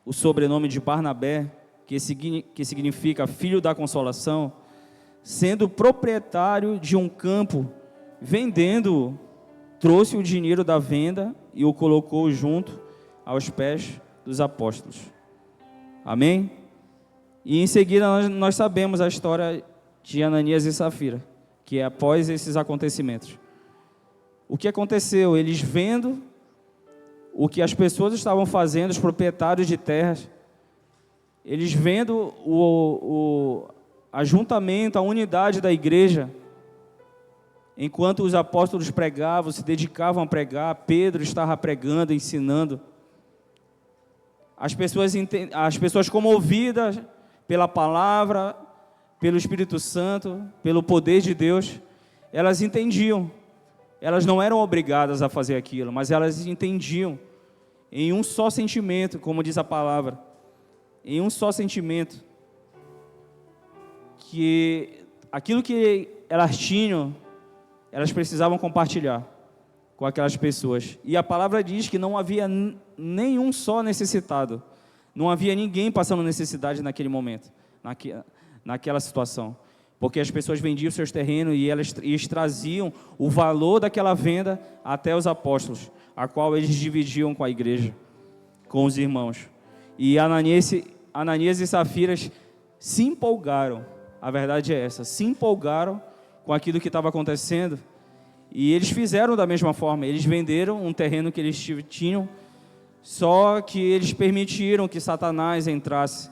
o sobrenome de Barnabé, que significa filho da consolação, sendo proprietário de um campo, vendendo, trouxe o dinheiro da venda e o colocou junto aos pés dos apóstolos. Amém? E em seguida nós sabemos a história de Ananias e Safira, que é após esses acontecimentos. O que aconteceu? Eles vendo o que as pessoas estavam fazendo, os proprietários de terras, eles vendo o ajuntamento, a unidade da igreja, enquanto os apóstolos pregavam, se dedicavam a pregar, Pedro estava pregando, ensinando. As pessoas comovidas pela palavra, pelo Espírito Santo, pelo poder de Deus, elas entendiam. Elas não eram obrigadas a fazer aquilo, mas elas entendiam em um só sentimento, como diz a palavra, em um só sentimento, que aquilo que elas tinham, elas precisavam compartilhar com aquelas pessoas. E a palavra diz que não havia nenhum só necessitado, não havia ninguém passando necessidade naquele momento, naquela situação. Porque as pessoas vendiam seus terrenos e eles traziam o valor daquela venda até os apóstolos, a qual eles dividiam com a igreja, com os irmãos. E Ananias e Safira se empolgaram, a verdade é essa, se empolgaram com aquilo que estava acontecendo, e eles fizeram da mesma forma. Eles venderam um terreno que eles tinham, só que eles permitiram que Satanás entrasse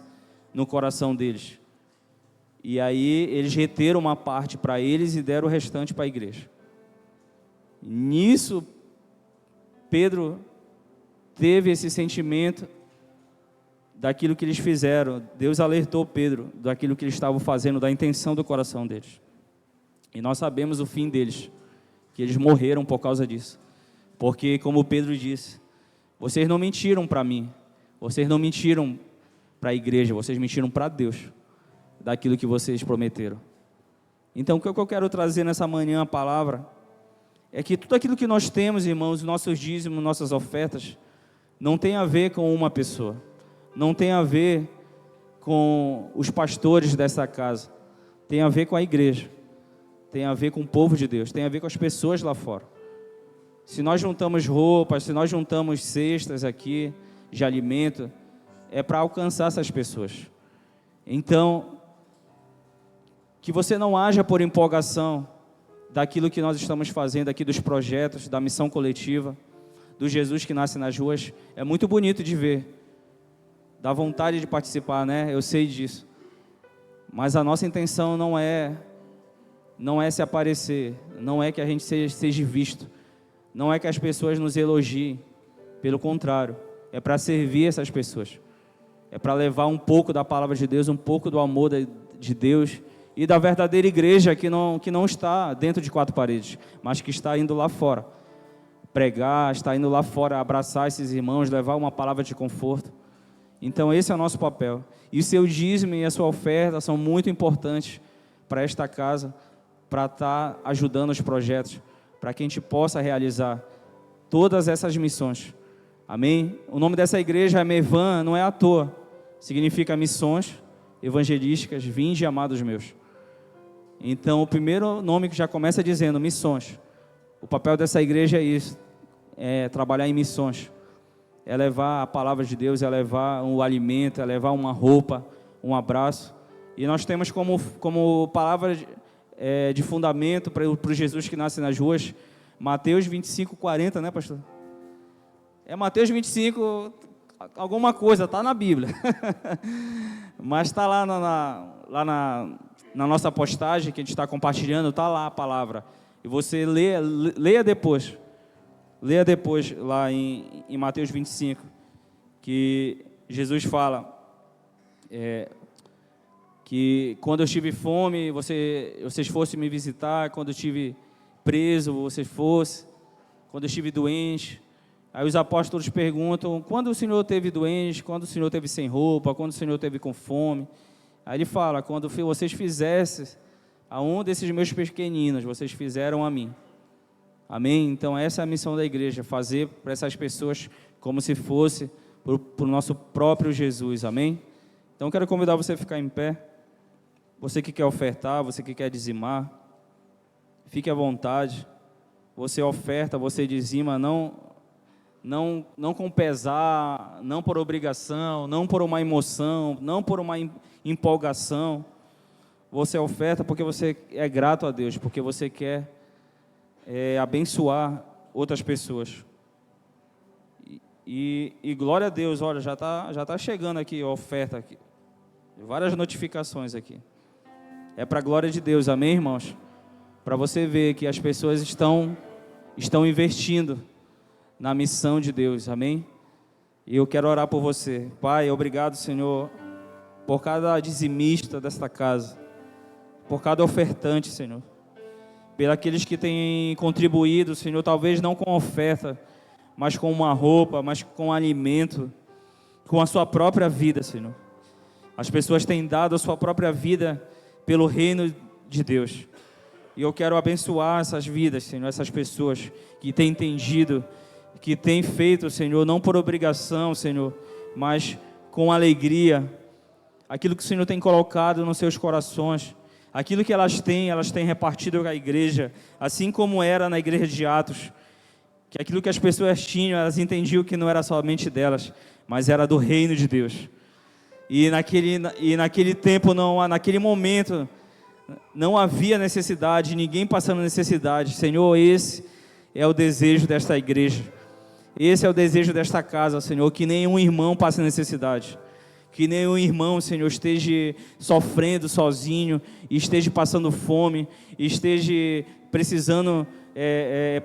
no coração deles. E aí eles reteram uma parte para eles e deram o restante para a igreja. Nisso, Pedro teve esse sentimento daquilo que eles fizeram. Deus alertou Pedro daquilo que eles estavam fazendo, da intenção do coração deles. E nós sabemos o fim deles, que eles morreram por causa disso. Porque, como Pedro disse, vocês não mentiram para mim, vocês não mentiram para a igreja, vocês mentiram para Deus, daquilo que vocês prometeram. Então, o que eu quero trazer nessa manhã, a palavra, é que tudo aquilo que nós temos, irmãos, nossos dízimos, nossas ofertas, não tem a ver com uma pessoa, não tem a ver com os pastores dessa casa, tem a ver com a igreja, tem a ver com o povo de Deus, tem a ver com as pessoas lá fora. Se nós juntamos roupas, se nós juntamos cestas aqui de alimento, é para alcançar essas pessoas. Então, que você não haja por empolgação daquilo que nós estamos fazendo aqui, dos projetos, da missão coletiva, do Jesus que nasce nas ruas. É muito bonito de ver, dá vontade de participar, né? Eu sei disso. Mas a nossa intenção não é se aparecer, não é que a gente seja visto, não é que as pessoas nos elogiem, pelo contrário, é para servir essas pessoas, é para levar um pouco da palavra de Deus, um pouco do amor de Deus e da verdadeira igreja que não está dentro de quatro paredes, mas que está indo lá fora, pregar, está indo lá fora, abraçar esses irmãos, levar uma palavra de conforto. Então esse é o nosso papel, e o seu dízimo e a sua oferta são muito importantes para esta casa, para estar ajudando os projetos, para que a gente possa realizar todas essas missões. Amém? O nome dessa igreja é Mevan, não é à toa, significa missões evangelísticas, vinde amados meus. Então o primeiro nome que já começa dizendo missões. O papel dessa igreja é isso, é trabalhar em missões, é levar a palavra de Deus, é levar um alimento, é levar uma roupa, um abraço. E nós temos como palavra de fundamento para o Jesus que nasce nas ruas, Mateus 25, 40, né, pastor? É Mateus 25, alguma coisa, está na Bíblia. Mas está lá na nossa postagem, que a gente está compartilhando, está lá a palavra. E você leia depois lá em Mateus 25, que Jesus fala que quando eu tive fome, vocês fossem me visitar, quando eu estive preso, vocês fossem, quando eu estive doente. Aí os apóstolos perguntam, quando o Senhor teve doente, quando o Senhor teve sem roupa, quando o Senhor teve com fome? Aí ele fala, quando vocês fizessem a um desses meus pequeninos, vocês fizeram a mim. Amém? Então essa é a missão da igreja, fazer para essas pessoas como se fosse por nosso próprio Jesus, amém? Então quero convidar você a ficar em pé, você que quer ofertar, você que quer dizimar, fique à vontade, você oferta, você dizima, não com pesar, não por obrigação, não por uma emoção, não por uma empolgação, você oferta porque você é grato a Deus, porque você quer abençoar outras pessoas. E glória a Deus, olha, já tá chegando aqui a oferta aqui. Várias notificações aqui. É para a glória de Deus, amém, irmãos? Para você ver que as pessoas estão investindo na missão de Deus, amém? E eu quero orar por você. Pai, obrigado, Senhor, por cada dizimista desta casa, por cada ofertante, Senhor, pelos aqueles que têm contribuído, Senhor, talvez não com oferta, mas com uma roupa, mas com alimento, com a sua própria vida, Senhor. As pessoas têm dado a sua própria vida pelo reino de Deus. E eu quero abençoar essas vidas, Senhor, essas pessoas que têm entendido, que têm feito, Senhor, não por obrigação, Senhor, mas com alegria, aquilo que o Senhor tem colocado nos seus corações, aquilo que elas têm repartido com a igreja, assim como era na igreja de Atos, que aquilo que as pessoas tinham, elas entendiam que não era somente delas, mas era do reino de Deus. E naquele tempo, naquele momento, não havia necessidade, ninguém passando necessidade. Senhor, esse é o desejo desta igreja, esse é o desejo desta casa, Senhor, que nenhum irmão passe necessidade, que nenhum irmão, Senhor, esteja sofrendo sozinho, esteja passando fome, esteja precisando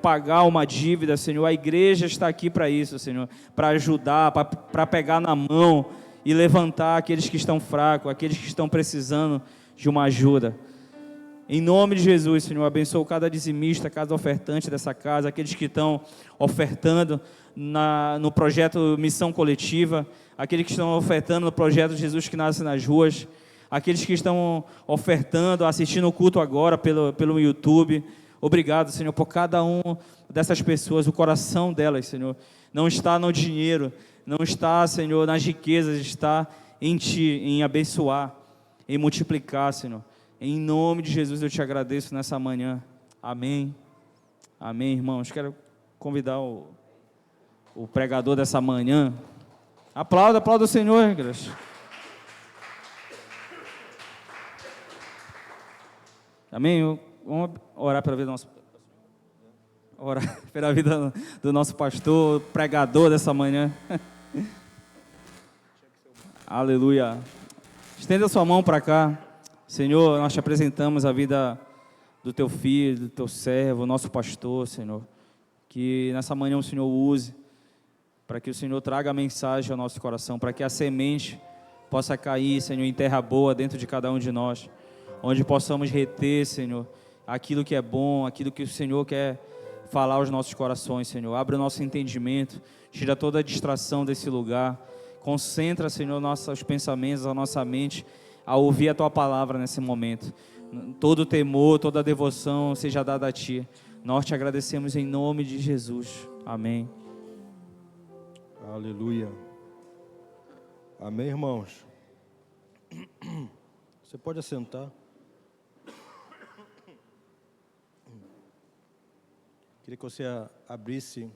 pagar uma dívida, Senhor. A igreja está aqui para isso, Senhor, para ajudar, para pegar na mão e levantar aqueles que estão fracos, aqueles que estão precisando de uma ajuda. Em nome de Jesus, Senhor, abençoa cada dizimista, cada ofertante dessa casa, aqueles que estão ofertando no projeto Missão Coletiva, aqueles que estão ofertando no projeto Jesus que Nasce nas Ruas, aqueles que estão ofertando, assistindo o culto agora pelo YouTube. Obrigado, Senhor, por cada um dessas pessoas, o coração delas, Senhor, não está no dinheiro, não está, Senhor, nas riquezas, está em Ti, em abençoar, em multiplicar, Senhor. Em nome de Jesus eu te agradeço nessa manhã. Amém. Amém, irmãos. Quero convidar o pregador dessa manhã. Aplauda o Senhor, igreja. Amém. Vamos orar pela vida do nosso pastor, pregador dessa manhã. Aleluia. Estenda sua mão para cá. Senhor, nós te apresentamos a vida do teu filho, do teu servo, nosso pastor, Senhor. Que nessa manhã o Senhor use, para que o Senhor traga a mensagem ao nosso coração, para que a semente possa cair, Senhor, em terra boa dentro de cada um de nós, onde possamos reter, Senhor, aquilo que é bom, aquilo que o Senhor quer falar aos nossos corações, Senhor. Abre o nosso entendimento, tira toda a distração desse lugar, concentra, Senhor, nossos pensamentos, a nossa mente, a ouvir a Tua palavra nesse momento. Todo temor, toda devoção seja dada a Ti. Nós te agradecemos em nome de Jesus. Amém. Aleluia. Amém, irmãos? Você pode assentar. Queria que você abrisse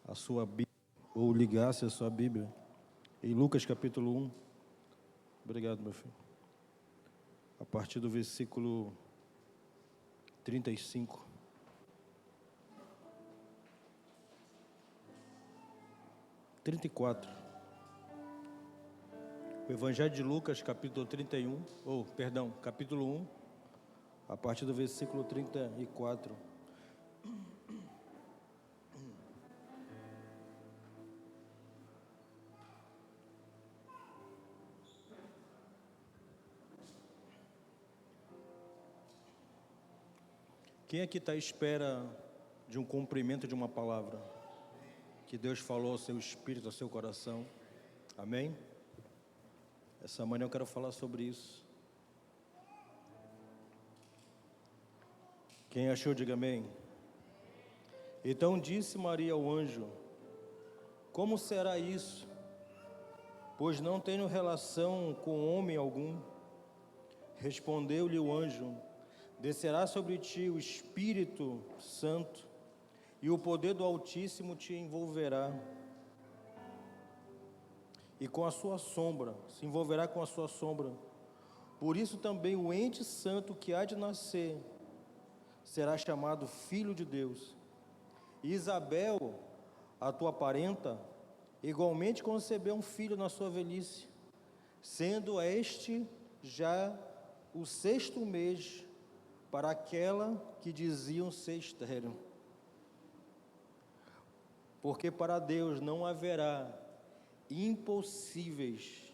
a sua Bíblia, ou ligasse a sua Bíblia, em Lucas capítulo 1. Obrigado, meu filho. A partir do versículo 35. O Evangelho de Lucas, capítulo 1, a partir do versículo 34. Quem aqui está à espera de um cumprimento de uma palavra que Deus falou ao seu espírito, ao seu coração? Amém? Essa manhã eu quero falar sobre isso. Quem achou, diga amém. Então disse Maria ao anjo: Como será isso? Pois não tenho relação com homem algum. Respondeu-lhe o anjo: descerá sobre ti o Espírito Santo, e o poder do Altíssimo te envolverá, e com a sua sombra, se envolverá com a sua sombra. Por isso também o ente santo que há de nascer será chamado Filho de Deus. E Isabel, a tua parenta, igualmente concebeu um filho na sua velhice, sendo este já o 6º mês para aquela que diziam ser estéril. Porque para Deus não haverá impossíveis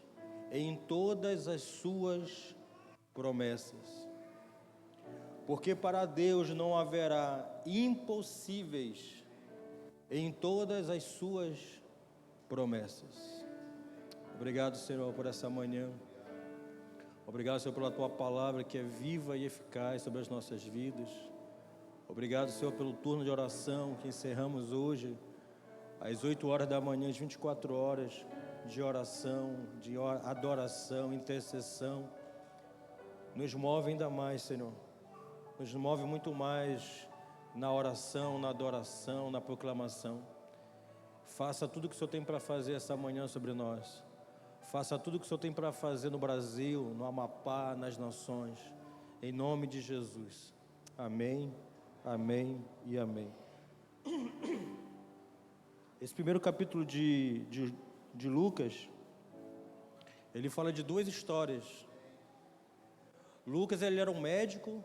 em todas as suas promessas. Porque para Deus não haverá impossíveis em todas as suas promessas. Obrigado, Senhor, por essa manhã. Obrigado, Senhor, pela Tua palavra que é viva e eficaz sobre as nossas vidas. Obrigado, Senhor, pelo turno de oração que encerramos hoje, às 8 horas da manhã, às 24 horas de oração, de adoração, intercessão. Nos move ainda mais, Senhor. Nos move muito mais na oração, na adoração, na proclamação. Faça tudo o que o Senhor tem para fazer essa manhã sobre nós. Faça tudo o que o Senhor tem para fazer no Brasil, no Amapá, nas nações. Em nome de Jesus. Amém, amém e amém. Esse primeiro capítulo de Lucas, ele fala de 2 histórias. Lucas, ele era um médico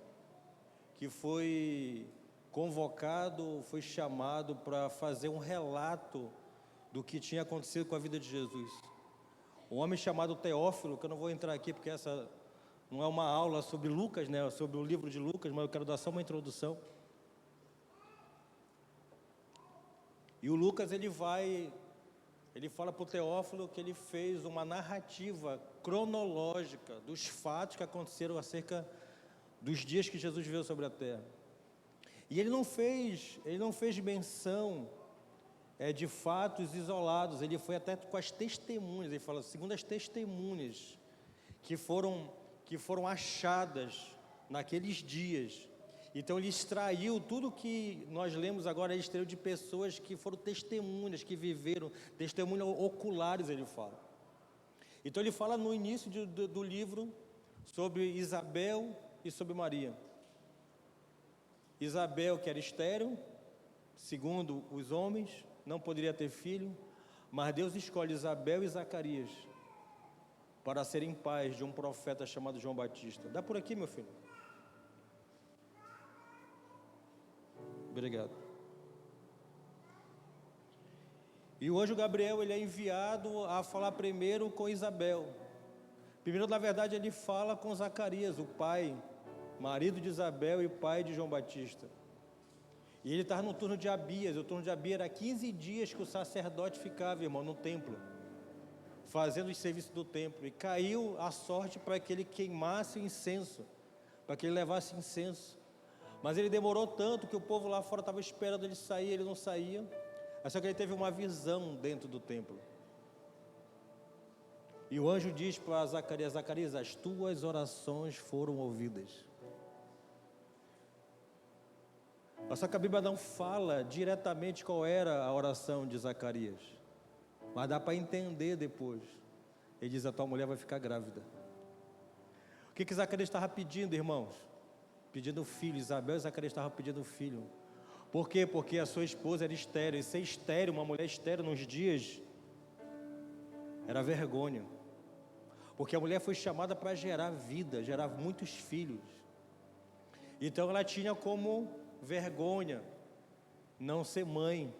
que foi convocado, foi chamado para fazer um relato do que tinha acontecido com a vida de Jesus. Um homem chamado Teófilo, que eu não vou entrar aqui porque essa não é uma aula sobre Lucas, né, sobre o livro de Lucas, mas eu quero dar só uma introdução. E o Lucas, ele fala para o Teófilo que ele fez uma narrativa cronológica dos fatos que aconteceram acerca dos dias que Jesus veio sobre a terra. E ele não fez menção de fatos isolados, ele foi até com as testemunhas, ele fala, segundo as testemunhas que foram achadas naqueles dias. Então ele extraiu tudo que nós lemos agora, ele extraiu de pessoas que foram testemunhas, que viveram, testemunhas oculares, ele fala. Então ele fala no início do livro sobre Isabel e sobre Maria. Isabel, que era estéril, segundo os homens, não poderia ter filho, mas Deus escolhe Isabel e Zacarias para serem pais de um profeta chamado João Batista. Dá por aqui, meu filho. Obrigado. E hoje o Gabriel, ele é enviado a falar primeiro com Isabel. Primeiro, na verdade, ele fala com Zacarias, o pai, marido de Isabel e pai de João Batista. E ele estava no turno de Abias. O turno de Abias era 15 dias que o sacerdote ficava, irmão, no templo, fazendo os serviços do templo. E caiu a sorte para que ele queimasse o incenso, para que ele levasse incenso. Mas ele demorou tanto que o povo lá fora estava esperando ele sair, ele não saía. Só que ele teve uma visão dentro do templo. E o anjo diz para Zacarias: Zacarias, as tuas orações foram ouvidas. Só que a Bíblia não fala diretamente qual era a oração de Zacarias, mas dá para entender depois. Ele diz: a tua mulher vai ficar grávida. O que Zacarias estava pedindo, irmãos? Pedindo filho. Isabel e Zacarias estavam pedindo filho. Por quê? Porque a sua esposa era estéril. E ser estéril, uma mulher estéril nos dias, era vergonha. Porque a mulher foi chamada para gerar vida, gerar muitos filhos. Então ela tinha como vergonha não ser mãe.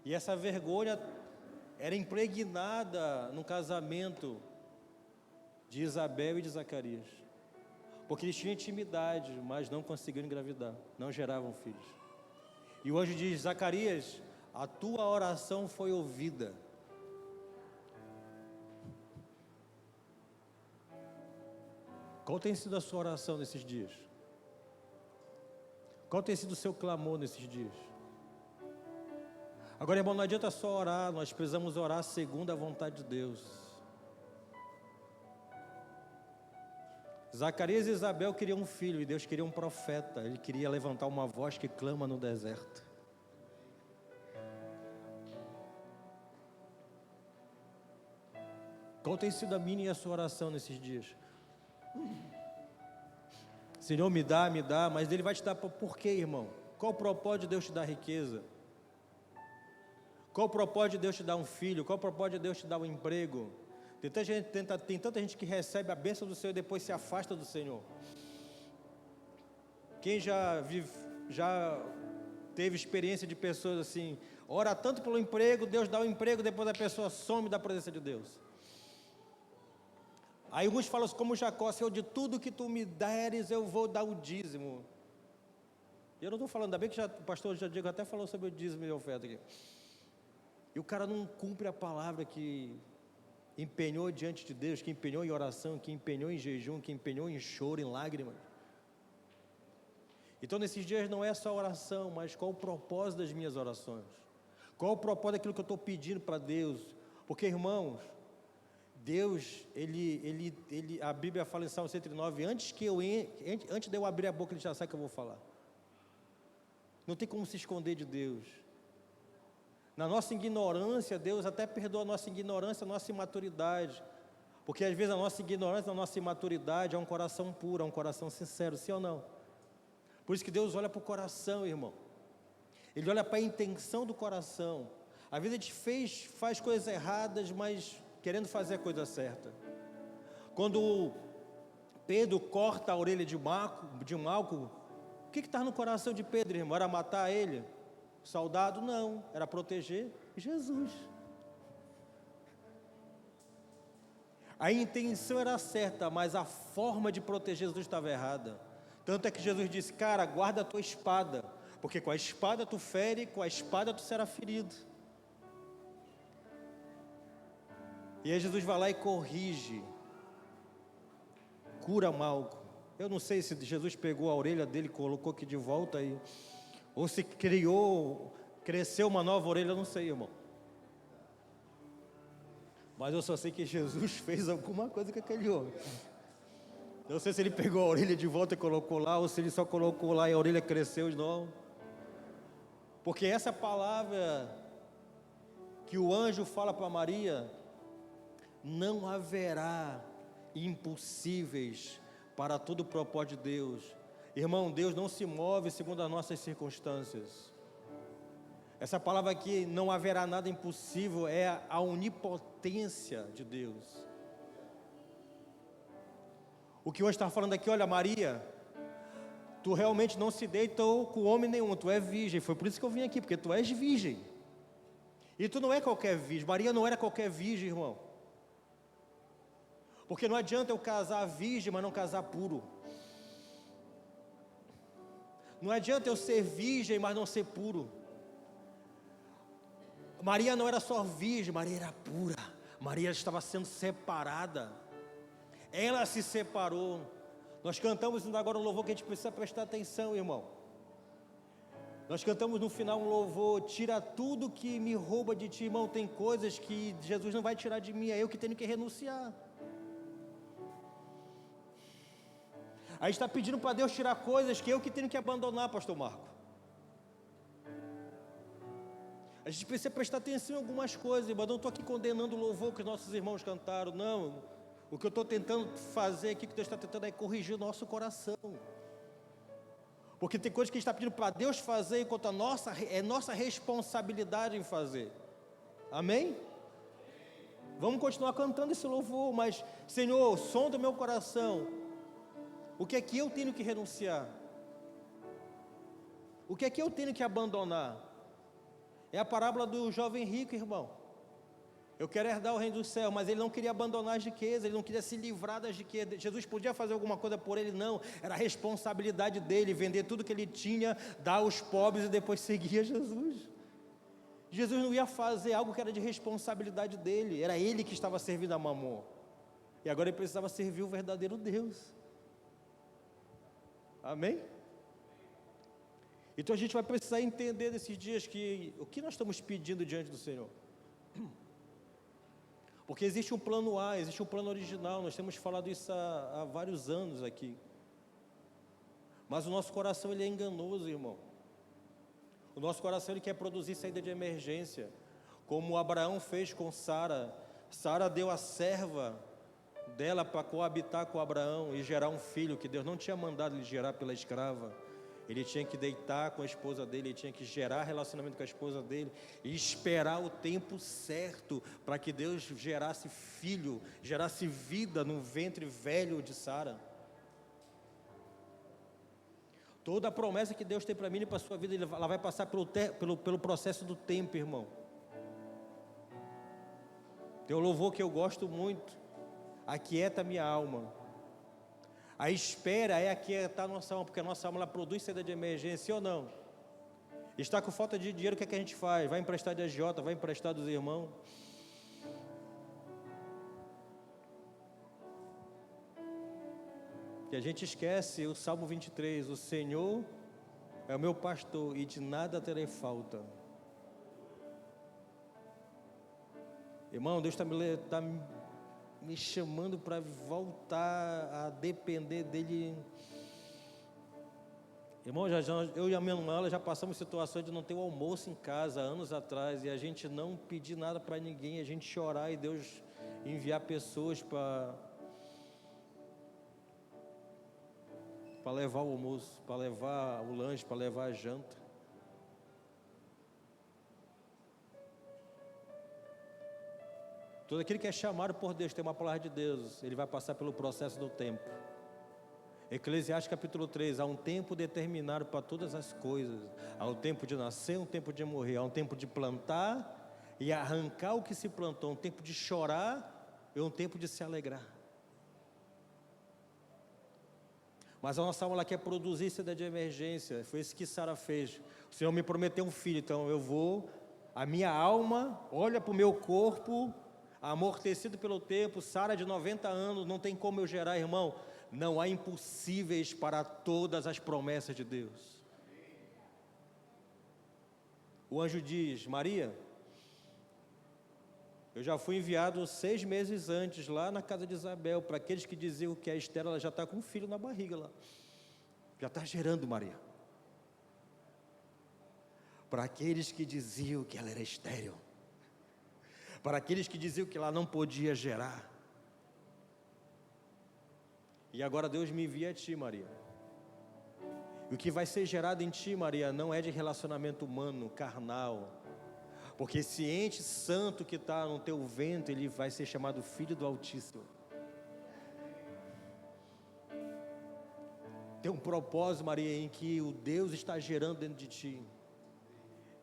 E essa vergonha era impregnada no casamento de Isabel e de Zacarias. Porque eles tinham intimidade, mas não conseguiram engravidar, não geravam filhos. E o anjo diz: Zacarias, a tua oração foi ouvida. Qual tem sido a sua oração nesses dias? Qual tem sido o seu clamor nesses dias? Agora, irmão, não adianta só orar, nós precisamos orar segundo a vontade de Deus. Zacarias e Isabel queriam um filho e Deus queria um profeta. Ele queria levantar uma voz que clama no deserto. Qual tem sido a minha e a sua oração nesses dias? Senhor, me dá, mas Ele vai te dar por quê, irmão? Qual o propósito de Deus te dar riqueza? Qual o propósito de Deus te dar um filho? Qual o propósito de Deus te dar um emprego? Tem tanta gente que recebe a bênção do Senhor e depois se afasta do Senhor. Quem já teve experiência de pessoas assim, ora tanto pelo emprego, Deus dá o emprego, depois a pessoa some da presença de Deus. Aí alguns falam assim, como Jacó, Senhor, de tudo que tu me deres, eu vou dar o dízimo. Eu não estou falando, ainda bem que o pastor Diego até falou sobre o dízimo e oferta aqui. E o cara não cumpre a palavra que empenhou diante de Deus, que empenhou em oração, que empenhou em jejum, que empenhou em choro, em lágrimas. Então nesses dias não é só oração, mas qual o propósito das minhas orações? Qual o propósito daquilo que eu estou pedindo para Deus? Porque, irmãos, Deus, a Bíblia fala em Salmo 109, antes de eu abrir a boca, Ele já sabe o que eu vou falar. Não tem como se esconder de Deus. Na nossa ignorância, Deus até perdoa a nossa ignorância, a nossa imaturidade. Porque às vezes a nossa ignorância, a nossa imaturidade é um coração puro, é um coração sincero, sim ou não? Por isso que Deus olha para o coração, irmão. Ele olha para a intenção do coração. Às vezes a gente faz coisas erradas, mas querendo fazer a coisa certa. Quando Pedro corta a orelha de Malco, o que estava no coração de Pedro, irmão? Era matar ele? Soldado? Não, era proteger Jesus. A intenção era certa, mas a forma de proteger Jesus estava errada. Tanto é que Jesus disse, cara, guarda a tua espada, porque com a espada tu fere, com a espada tu será ferido. E aí Jesus vai lá e corrige, cura Malco. Eu não sei se Jesus pegou a orelha dele, colocou aqui de volta aí, ou se cresceu uma nova orelha, eu não sei, irmão. Mas eu só sei que Jesus fez alguma coisa com aquele homem. Eu não sei se ele pegou a orelha de volta e colocou lá, ou se ele só colocou lá e a orelha cresceu de novo. Porque essa palavra que o anjo fala para Maria, não haverá impossíveis para todo o propósito de Deus. Irmão, Deus não se move segundo as nossas circunstâncias. Essa palavra aqui, não haverá nada impossível, é a onipotência de Deus. O que hoje está falando aqui, olha, Maria, tu realmente não se deitou com homem nenhum, tu é virgem. Foi por isso que eu vim aqui, porque tu és virgem. E tu não é qualquer virgem. Maria não era qualquer virgem, irmão. Porque não adianta eu casar virgem, mas não casar puro. Não adianta eu ser virgem, mas não ser puro. Maria não era só virgem, Maria era pura. Maria estava sendo separada. Ela se separou. Nós cantamos agora um louvor que a gente precisa prestar atenção, irmão. Nós cantamos no final um louvor, tira tudo que me rouba de ti, irmão. Tem coisas que Jesus não vai tirar de mim, é eu que tenho que renunciar. A gente está pedindo para Deus tirar coisas que eu que tenho que abandonar, pastor Marco. A gente precisa prestar atenção em algumas coisas, irmão. Não estou aqui condenando o louvor que nossos irmãos cantaram, não. O que eu estou tentando fazer aqui, que Deus está tentando é corrigir o nosso coração. Porque tem coisas que a gente está pedindo para Deus fazer, enquanto é nossa responsabilidade em fazer. Amém? Vamos continuar cantando esse louvor, mas, Senhor, som do meu coração. O que é que eu tenho que renunciar? O que é que eu tenho que abandonar? É a parábola do jovem rico, irmão. Eu quero herdar o reino do céu, mas ele não queria abandonar as riquezas, ele não queria se livrar das riquezas. Jesus podia fazer alguma coisa por ele? Não, era a responsabilidade dele, vender tudo que ele tinha, dar aos pobres e depois seguir Jesus. Jesus não ia fazer algo que era de responsabilidade dele, era ele que estava servindo a Mamon. E agora ele precisava servir o verdadeiro Deus. Amém? Então a gente vai precisar entender nesses dias que o que nós estamos pedindo diante do Senhor. Porque existe um plano A, existe um plano original, nós temos falado isso há vários anos aqui. Mas o nosso coração ele é enganoso, irmão. O nosso coração ele quer produzir saída de emergência, como Abraão fez com Sara. Sara deu a serva dela para coabitar com Abraão e gerar um filho, que Deus não tinha mandado ele gerar pela escrava. Ele tinha que deitar com a esposa dele, ele tinha que gerar relacionamento com a esposa dele e esperar o tempo certo para que Deus gerasse filho, gerasse vida no ventre velho de Sara. Toda a promessa que Deus tem para mim e para a sua vida, ela vai passar pelo processo do tempo, irmão. Tem um louvor que eu gosto muito: aquieta minha alma. A espera é aquietar a nossa alma, porque a nossa alma ela produz saída de emergência, ou não? Está com falta de dinheiro, o que é que a gente faz? Vai emprestar de agiota, vai emprestar dos irmãos. E a gente esquece o Salmo 23, o Senhor é o meu pastor e de nada terei falta. Irmão, Deus está me chamando para voltar a depender dEle. Irmão, eu e a minha irmã já passamos situações de não ter o almoço em casa anos atrás, e a gente não pedir nada para ninguém, a gente chorar e Deus enviar pessoas para levar o almoço, para levar o lanche, para levar a janta. Todo aquele que é chamado por Deus, tem uma palavra de Deus, ele vai passar pelo processo do tempo. Eclesiastes capítulo 3, há um tempo determinado para todas as coisas. Há um tempo de nascer, um tempo de morrer. Há um tempo de plantar e arrancar o que se plantou. Um tempo de chorar e um tempo de se alegrar. Mas a nossa alma ela quer produzir saída de emergência. Foi isso que Sara fez. O Senhor me prometeu um filho, então eu vou. A minha alma olha para o meu corpo, amortecido pelo tempo. Sara de 90 anos, não tem como eu gerar, irmão. Não há impossíveis para todas as promessas de Deus. O anjo diz: Maria, eu já fui enviado 6 meses antes lá na casa de Isabel, para aqueles que diziam que a Esther ela já está com um filho na barriga lá, já está gerando, Maria. Para aqueles que diziam que ela era estéril, para aqueles que diziam que ela não podia gerar. E agora Deus me envia a ti, Maria. E o que vai ser gerado em ti, Maria, não é de relacionamento humano, carnal. Porque esse ente santo que está no teu ventre, ele vai ser chamado Filho do Altíssimo. Tem um propósito, Maria, em que o Deus está gerando dentro de ti.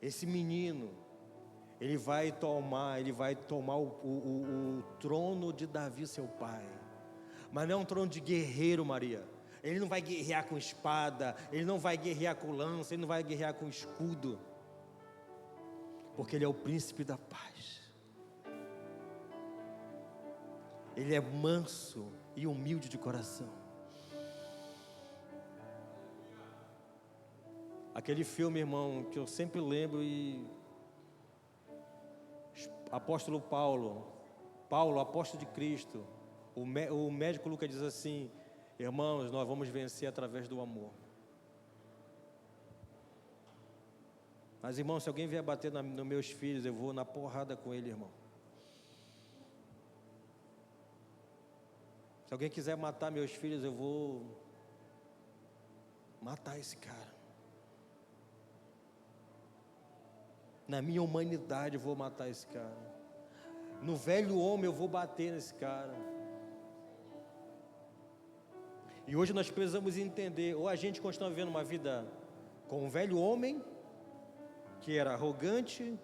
Esse menino, ele vai tomar o trono de Davi, seu pai. Mas não é um trono de guerreiro, Maria. Ele não vai guerrear com espada, ele não vai guerrear com lança, ele não vai guerrear com escudo. Porque ele é o príncipe da paz. Ele é manso e humilde de coração. Aquele filme, irmão, que eu sempre lembro, e apóstolo Paulo, apóstolo de Cristo, o médico Lucas diz assim: irmãos, nós vamos vencer através do amor. Mas, irmão, se alguém vier bater nos meus filhos, eu vou na porrada com ele, irmão. Se alguém quiser matar meus filhos, eu vou matar esse cara. Na minha humanidade eu vou matar esse cara. No velho homem eu vou bater nesse cara. E hoje nós precisamos entender, ou a gente continua vivendo uma vida com um velho homem, que era arrogante,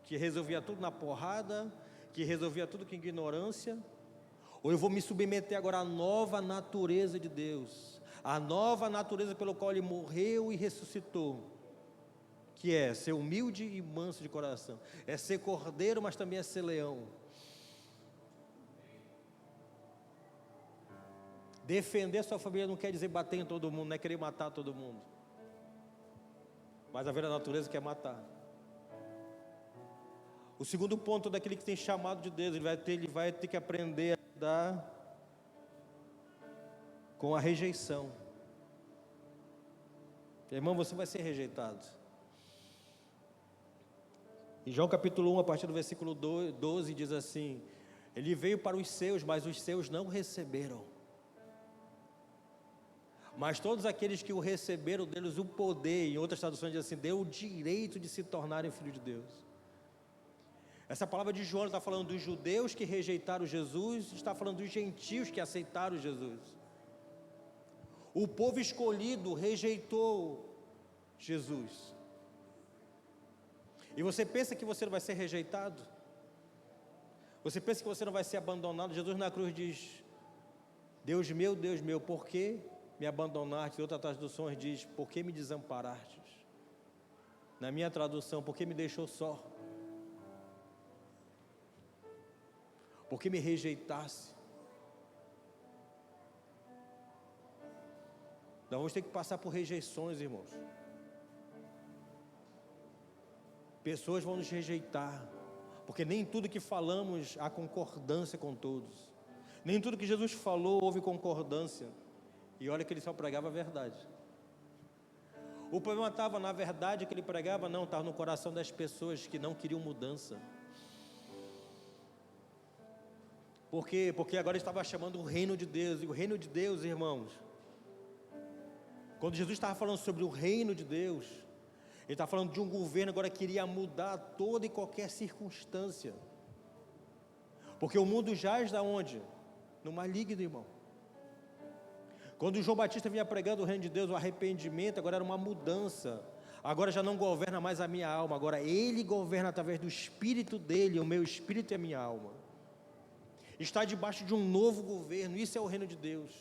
que resolvia tudo na porrada, que resolvia tudo com ignorância, ou eu vou me submeter agora à nova natureza de Deus, a nova natureza pelo qual Ele morreu e ressuscitou, que é ser humilde e manso de coração, é ser cordeiro, mas também é ser leão. Defender sua família não quer dizer bater em todo mundo, não é querer matar todo mundo. mas a velha natureza quer matar. O segundo ponto daquele que tem chamado de Deus, ele vai ter que aprender a lidar com a rejeição. Irmão, você vai ser rejeitado. Em João capítulo 1, a partir do versículo 12, diz assim: ele veio para os seus, mas os seus não o receberam. Mas todos aqueles que o receberam, deles o poder, em outras traduções diz assim, deu o direito de se tornarem filho de Deus. Essa palavra de João está falando dos judeus que rejeitaram Jesus, está falando dos gentios que aceitaram Jesus. O povo escolhido rejeitou Jesus. E você pensa que você não vai ser rejeitado? Você pensa que você não vai ser abandonado? Jesus na cruz diz: Deus meu, por que me abandonaste? Outra tradução diz: por que me desamparaste? Na minha tradução, por que me deixou só? Por que me rejeitasse? Nós vamos ter que passar por rejeições, irmãos. Pessoas vão nos rejeitar, porque nem tudo que falamos há concordância com todos. Nem tudo que Jesus falou houve concordância. E olha que ele só pregava a verdade. O problema estava na verdade que ele pregava? Não, estava no coração das pessoas que não queriam mudança. Por quê? Porque agora estava chamando o reino de Deus. E o reino de Deus, irmãos, quando Jesus estava falando sobre o reino de Deus, ele está falando de um governo agora que queria mudar toda e qualquer circunstância. Porque o mundo jaz da onde? No maligno, irmão. Quando João Batista vinha pregando o reino de Deus, o arrependimento, agora era uma mudança. Agora já não governa mais a minha alma, agora Ele governa através do Espírito dEle, o meu Espírito e a minha alma. Está debaixo de um novo governo, isso é o reino de Deus.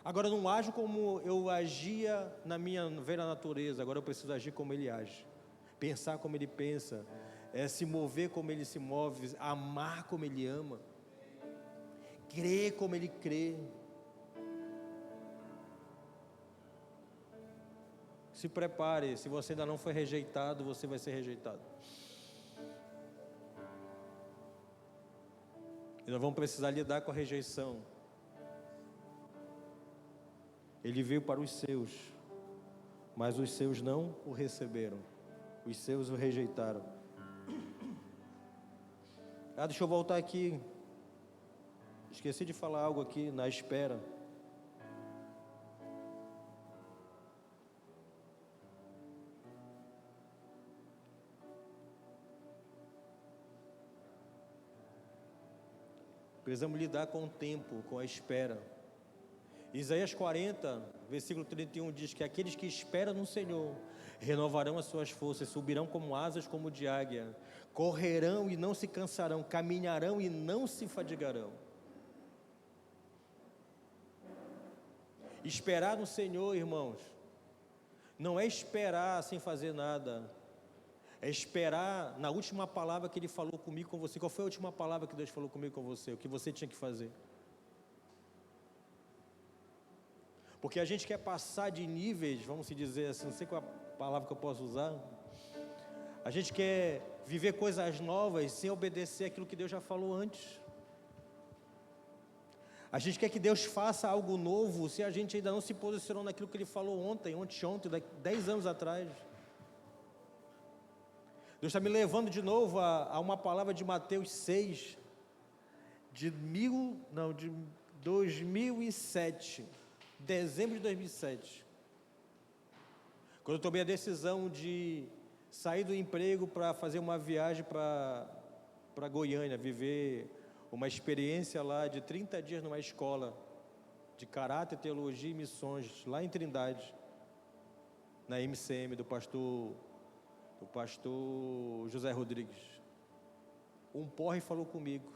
Agora eu não ajo como eu agia na minha velha natureza, agora eu preciso agir como Ele age. Pensar como Ele pensa, se mover como Ele se move, amar como Ele ama, crer como Ele crê. Se prepare, se você ainda não foi rejeitado, você vai ser rejeitado. E nós vamos precisar lidar com a rejeição. Ele veio para os seus, mas os seus não o receberam. Os seus o rejeitaram. Deixa eu voltar aqui. Esqueci de falar algo aqui na espera. Precisamos lidar com o tempo, com a espera. Isaías 40, versículo 31 diz que aqueles que esperam no Senhor renovarão as suas forças, subirão como asas como de águia, correrão e não se cansarão, caminharão e não se fadigarão. Esperar no Senhor, irmãos, não é esperar sem fazer nada. É esperar na última palavra que Ele falou comigo, com você. Qual foi a última palavra que Deus falou comigo, com você? O que você tinha que fazer? Porque a gente quer passar de níveis, vamos dizer assim, não sei qual a palavra que eu posso usar. A gente quer viver coisas novas sem obedecer aquilo que Deus já falou antes. A gente quer que Deus faça algo novo se a gente ainda não se posicionou naquilo que Ele falou ontem, 10 anos atrás. Deus está me levando de novo a uma palavra de Mateus 6, de 2007, dezembro de 2007. Quando eu tomei a decisão de sair do emprego para fazer uma viagem para Goiânia, viver uma experiência lá de 30 dias numa escola de caráter, teologia e missões, lá em Trindade, na MCM do pastor José Rodrigues. Um porre falou comigo,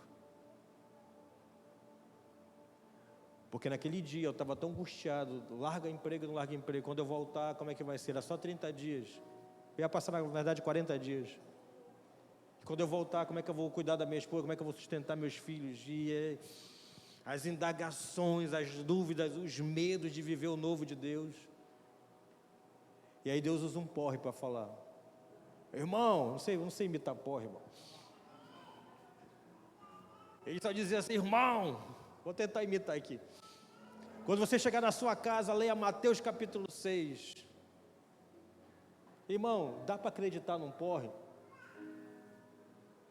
porque naquele dia eu estava tão angustiado, larga emprego, não larga emprego, quando eu voltar, como é que vai ser? Era só 30 dias, eu ia passar na verdade 40 dias, e quando eu voltar, como é que eu vou cuidar da minha esposa, como é que eu vou sustentar meus filhos, e as indagações, as dúvidas, os medos de viver o novo de Deus. E aí Deus usa um porre para falar. Irmão, não sei imitar porre, irmão. Ele só dizia assim, irmão, vou tentar imitar aqui. Quando você chegar na sua casa, leia Mateus capítulo 6. Irmão, dá para acreditar num porre?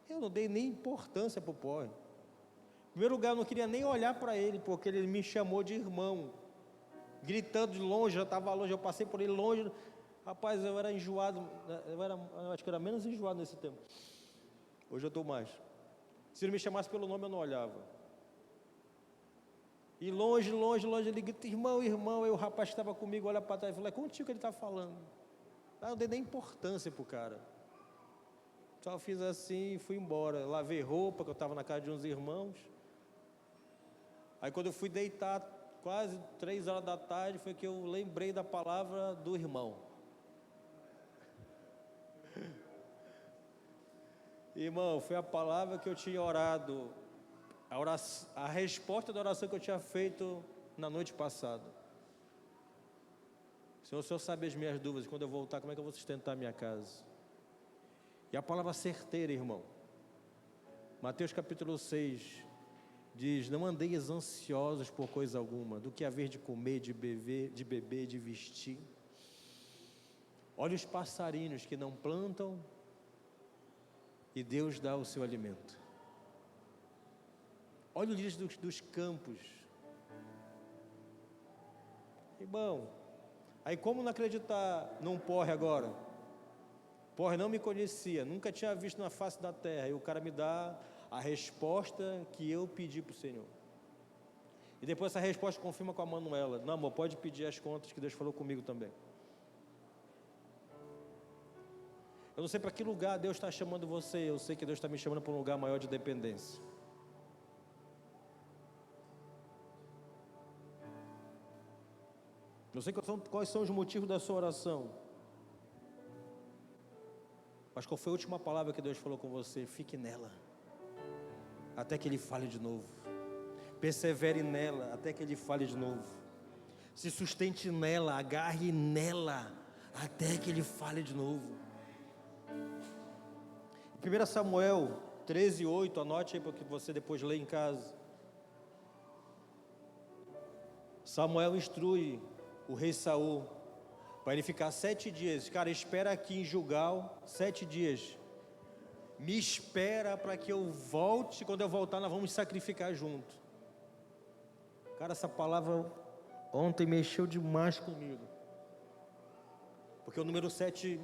Eu não dei nem importância para o porre. Em primeiro lugar, eu não queria nem olhar para ele, porque ele me chamou de irmão. Gritando de longe, eu estava longe, eu passei por ele longe. Rapaz, eu era enjoado, eu acho que era menos enjoado nesse tempo. Hoje eu estou mais. Se ele me chamasse pelo nome, eu não olhava. E longe, ele grita, irmão, irmão. Aí o rapaz que estava comigo olha para trás e fala, é contigo que ele está falando. Eu não dei nem importância para o cara. Só fiz assim e fui embora. Lavei roupa, que eu estava na casa de uns irmãos. Aí quando eu fui deitar, quase 3 horas da tarde, foi que eu lembrei da palavra do irmão. Irmão, foi a palavra que eu tinha orado, a resposta da oração que eu tinha feito na noite passada. Senhor, o Senhor sabe as minhas dúvidas, quando eu voltar, como é que eu vou sustentar a minha casa? E a palavra certeira, irmão. Mateus capítulo 6 diz, não andeis ansiosos por coisa alguma, do que haver de comer, de beber, de vestir. Olha os passarinhos que não plantam, e Deus dá o seu alimento. Olha o lírio dos campos. Irmão, aí como não acreditar num porre agora? Porre não me conhecia, nunca tinha visto na face da terra, e o cara me dá a resposta que eu pedi para o Senhor. E depois essa resposta confirma com a Manuela. Não, amor, pode pedir as contas que Deus falou comigo também. Eu não sei para que lugar Deus está chamando você, eu sei que Deus está me chamando para um lugar maior de dependência. Eu sei quais são os motivos da sua oração. Mas qual foi a última palavra que Deus falou com você? Fique nela, até que Ele fale de novo. Persevere nela, até que Ele fale de novo. Se sustente nela, agarre nela, até que Ele fale de novo. 1 Samuel 13:8, anote aí para que você depois lê em casa. Samuel instrui o rei Saul para ele ficar 7 dias. Cara, espera aqui em Gilgal 7 dias. Me espera para que eu volte. Quando eu voltar, nós vamos sacrificar junto. Cara, essa palavra ontem mexeu demais comigo. Porque o número 7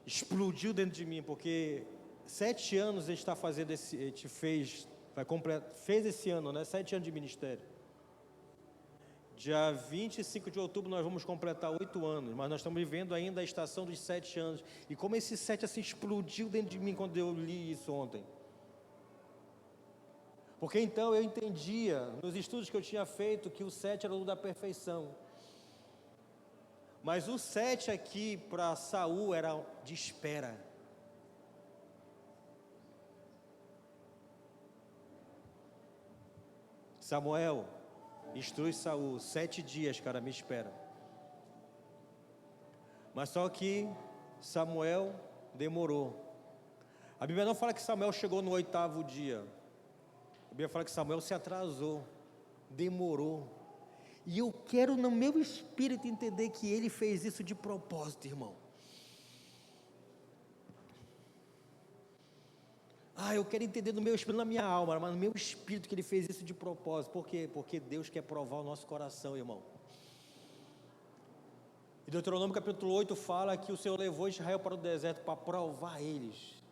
explodiu dentro de mim, porque 7 anos a gente está fazendo fez esse ano, né? 7 anos de ministério. Dia 25 de outubro nós vamos completar 8 anos, mas nós estamos vivendo ainda a estação dos 7 anos. E como esse 7 assim explodiu dentro de mim quando eu li isso ontem. Porque então eu entendia, nos estudos que eu tinha feito, que o 7 era o da perfeição. Mas o 7 aqui para Saul era de espera. Samuel, instrui Saul, 7 dias, cara, me espera. Mas só que Samuel demorou. A Bíblia não fala que Samuel chegou no 8º dia. A Bíblia fala que Samuel se atrasou, demorou. E eu quero no meu espírito entender que ele fez isso de propósito, irmão. Eu quero entender no meu espírito, na minha alma, mas no meu espírito que ele fez isso de propósito. Por quê? Porque Deus quer provar o nosso coração, irmão. E Deuteronômio capítulo 8 fala que o Senhor levou Israel para o deserto para provar eles.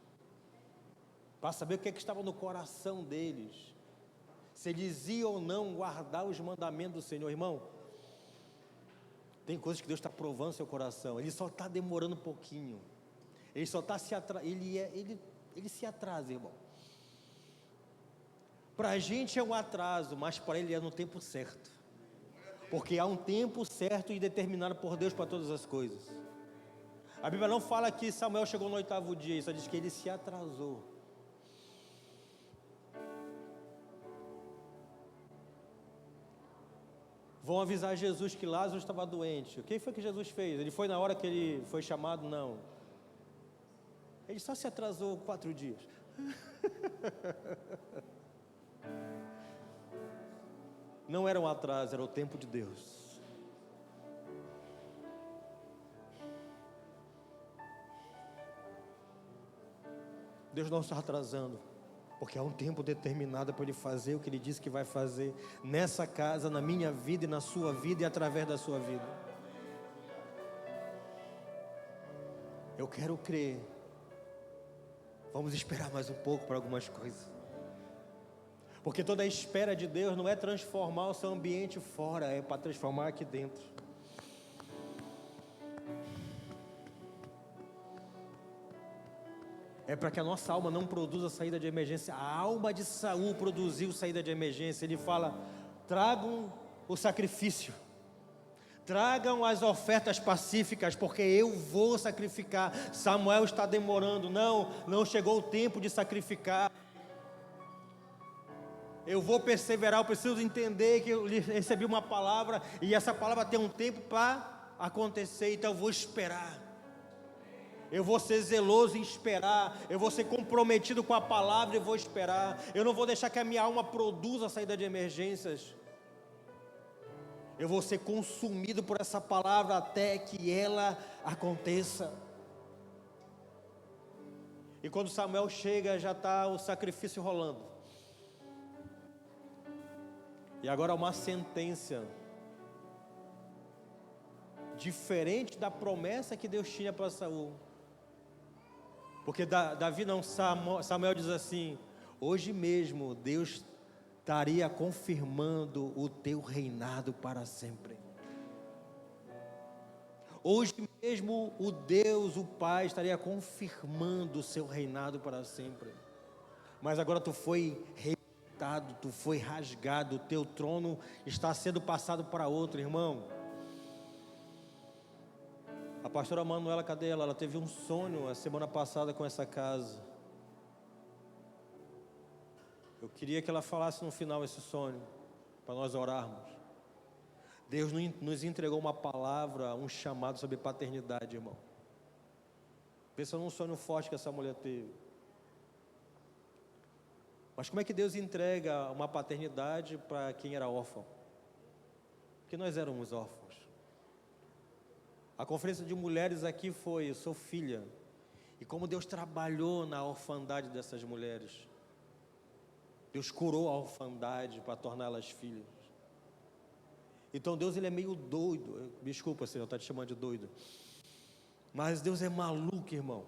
Para saber o que estava no coração deles. Se eles iam ou não guardar os mandamentos do Senhor, irmão. Tem coisas que Deus está provando no seu coração. Ele só está demorando um pouquinho. Ele só está ele se atrasa, irmão. Para a gente é um atraso, mas para ele é no tempo certo. Porque há um tempo certo e determinado por Deus para todas as coisas. A Bíblia não fala que Samuel chegou no 8º dia, só diz que ele se atrasou. Vão avisar Jesus que Lázaro estava doente. O que foi que Jesus fez? Ele foi na hora que ele foi chamado? Não. Ele só se atrasou 4 dias. Não era um atraso, era o tempo de Deus. Deus não está atrasando, porque há um tempo determinado para Ele fazer o que Ele disse que vai fazer nessa casa, na minha vida e na sua vida e através da sua vida. Eu quero crer. Vamos esperar mais um pouco para algumas coisas, porque toda a espera de Deus não é transformar o seu ambiente fora, é para transformar aqui dentro. É para que a nossa alma não produza saída de emergência. A alma de Saul produziu saída de emergência. Ele fala: tragam o sacrifício, tragam as ofertas pacíficas, porque eu vou sacrificar. Samuel está demorando. Não chegou o tempo de sacrificar. Eu vou perseverar. Eu preciso entender que eu recebi uma palavra, e essa palavra tem um tempo para acontecer. Então eu vou esperar. Eu vou ser zeloso em esperar. Eu vou ser comprometido com a palavra e vou esperar. Eu não vou deixar que a minha alma produza a saída de emergências. Eu vou ser consumido por essa palavra até que ela aconteça. E quando Samuel chega, já está o sacrifício rolando. E agora uma sentença diferente da promessa que Deus tinha para Saul. Porque Samuel diz assim: hoje mesmo Deus estaria confirmando o teu reinado para sempre. Hoje mesmo o Deus, o Pai, estaria confirmando o seu reinado para sempre. Mas agora tu foi rejeitado, tu foi rasgado, o teu trono está sendo passado para outro, irmão. A pastora Manuela, cadê ela? Ela teve um sonho a semana passada com essa casa. Eu queria que ela falasse no final esse sonho, para nós orarmos. Deus nos entregou uma palavra, um chamado sobre paternidade, irmão. Pensa num sonho forte que essa mulher teve. Mas como é que Deus entrega uma paternidade para quem era órfão? Porque nós éramos órfãos. A conferência de mulheres aqui foi: eu sou filha. E como Deus trabalhou na orfandade dessas mulheres. Deus curou a orfandade para torná-las filhas. Então Deus, ele é meio doido. Desculpa, Senhor, está te chamando de doido. Mas Deus é maluco, irmão.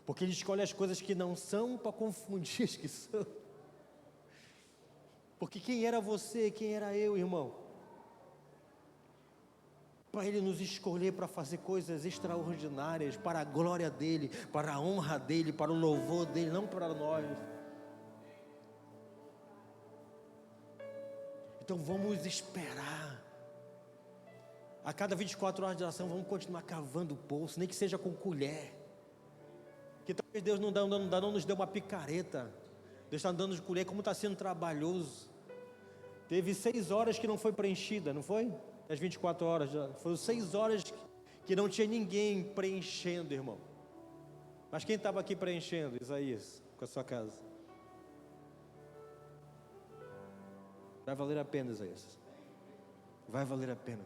Porque Ele escolhe as coisas que não são para confundir as que são. Porque quem era você, quem era eu, irmão? Para Ele nos escolher para fazer coisas extraordinárias, para a glória dEle, para a honra dEle, para o louvor dEle, não para nós. Então vamos esperar. A cada 24 horas de oração, vamos continuar cavando o poço, nem que seja com colher. Que talvez Deus não nos dê uma picareta. Deus está dando de colher, como está sendo trabalhoso. Teve 6 horas que não foi preenchida, não foi? As 24 horas, foram 6 horas que não tinha ninguém preenchendo, irmão. Mas quem estava aqui preenchendo? Isaías, com a sua casa. Vai valer a pena, Isaías. Vai valer a pena.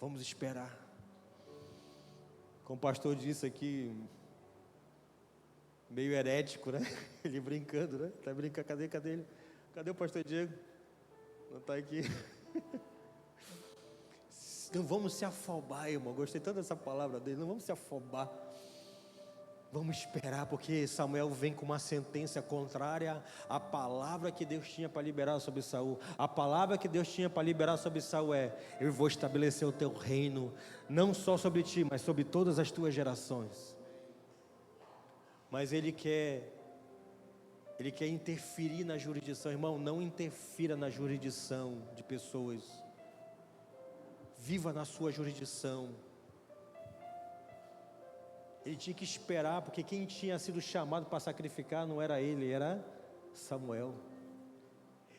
Vamos esperar. Como o pastor disse aqui, meio herético, né? Ele brincando, né? Tá brincando, cadê ele? Cadê o pastor Diego? Não está aqui. Não vamos se afobar, irmão. Gostei tanto dessa palavra dele. Não vamos se afobar. Vamos esperar, porque Samuel vem com uma sentença contrária à palavra que Deus tinha para liberar sobre Saul. A palavra que Deus tinha para liberar sobre Saul é: eu vou estabelecer o teu reino, não só sobre ti, mas sobre todas as tuas gerações. Mas ele quer interferir na jurisdição. Irmão, não interfira na jurisdição de pessoas. Viva na sua jurisdição. Ele tinha que esperar, porque quem tinha sido chamado para sacrificar não era ele, era Samuel.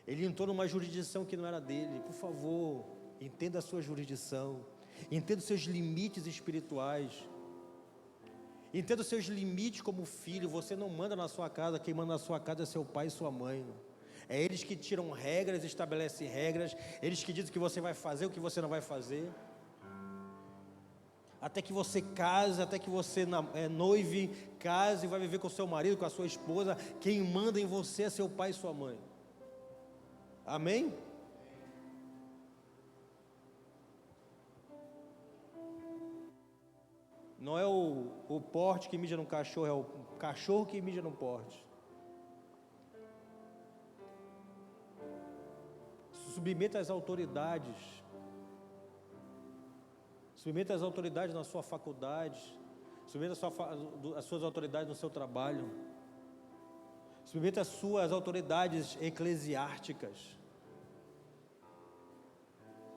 Ele entrou numa jurisdição que não era dele. Por favor, entenda a sua jurisdição, entenda os seus limites espirituais, entenda os seus limites como filho. Você não manda na sua casa, quem manda na sua casa é seu pai e sua mãe. É eles que tiram regras, estabelecem regras, eles que dizem o que você vai fazer, o que você não vai fazer. Até que você case, até que você noive, case, vai viver com o seu marido, com a sua esposa, quem manda em você é seu pai e sua mãe. Amém? Não é o porte que mija no cachorro, é o cachorro que mija no porte. Submeta às autoridades. Submeta às autoridades na sua faculdade. Submeta às suas autoridades no seu trabalho. Submeta às suas autoridades eclesiásticas.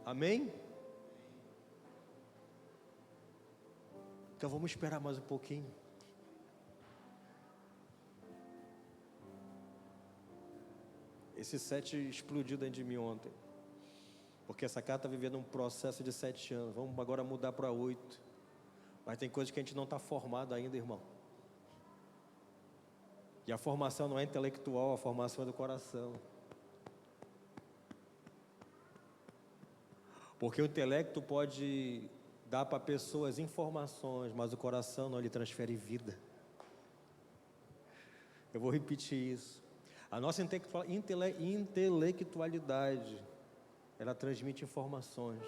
Amém? Então vamos esperar mais um pouquinho. Esse 7 explodiu dentro de mim ontem. Porque essa carta está vivendo um processo de 7 anos. Vamos agora mudar para 8. Mas tem coisas que a gente não está formado ainda, irmão. E a formação não é intelectual, a formação é do coração. Porque o intelecto pode dar para pessoas informações, mas o coração não lhe transfere vida. Eu vou repetir isso. A nossa intelectualidade, ela transmite informações.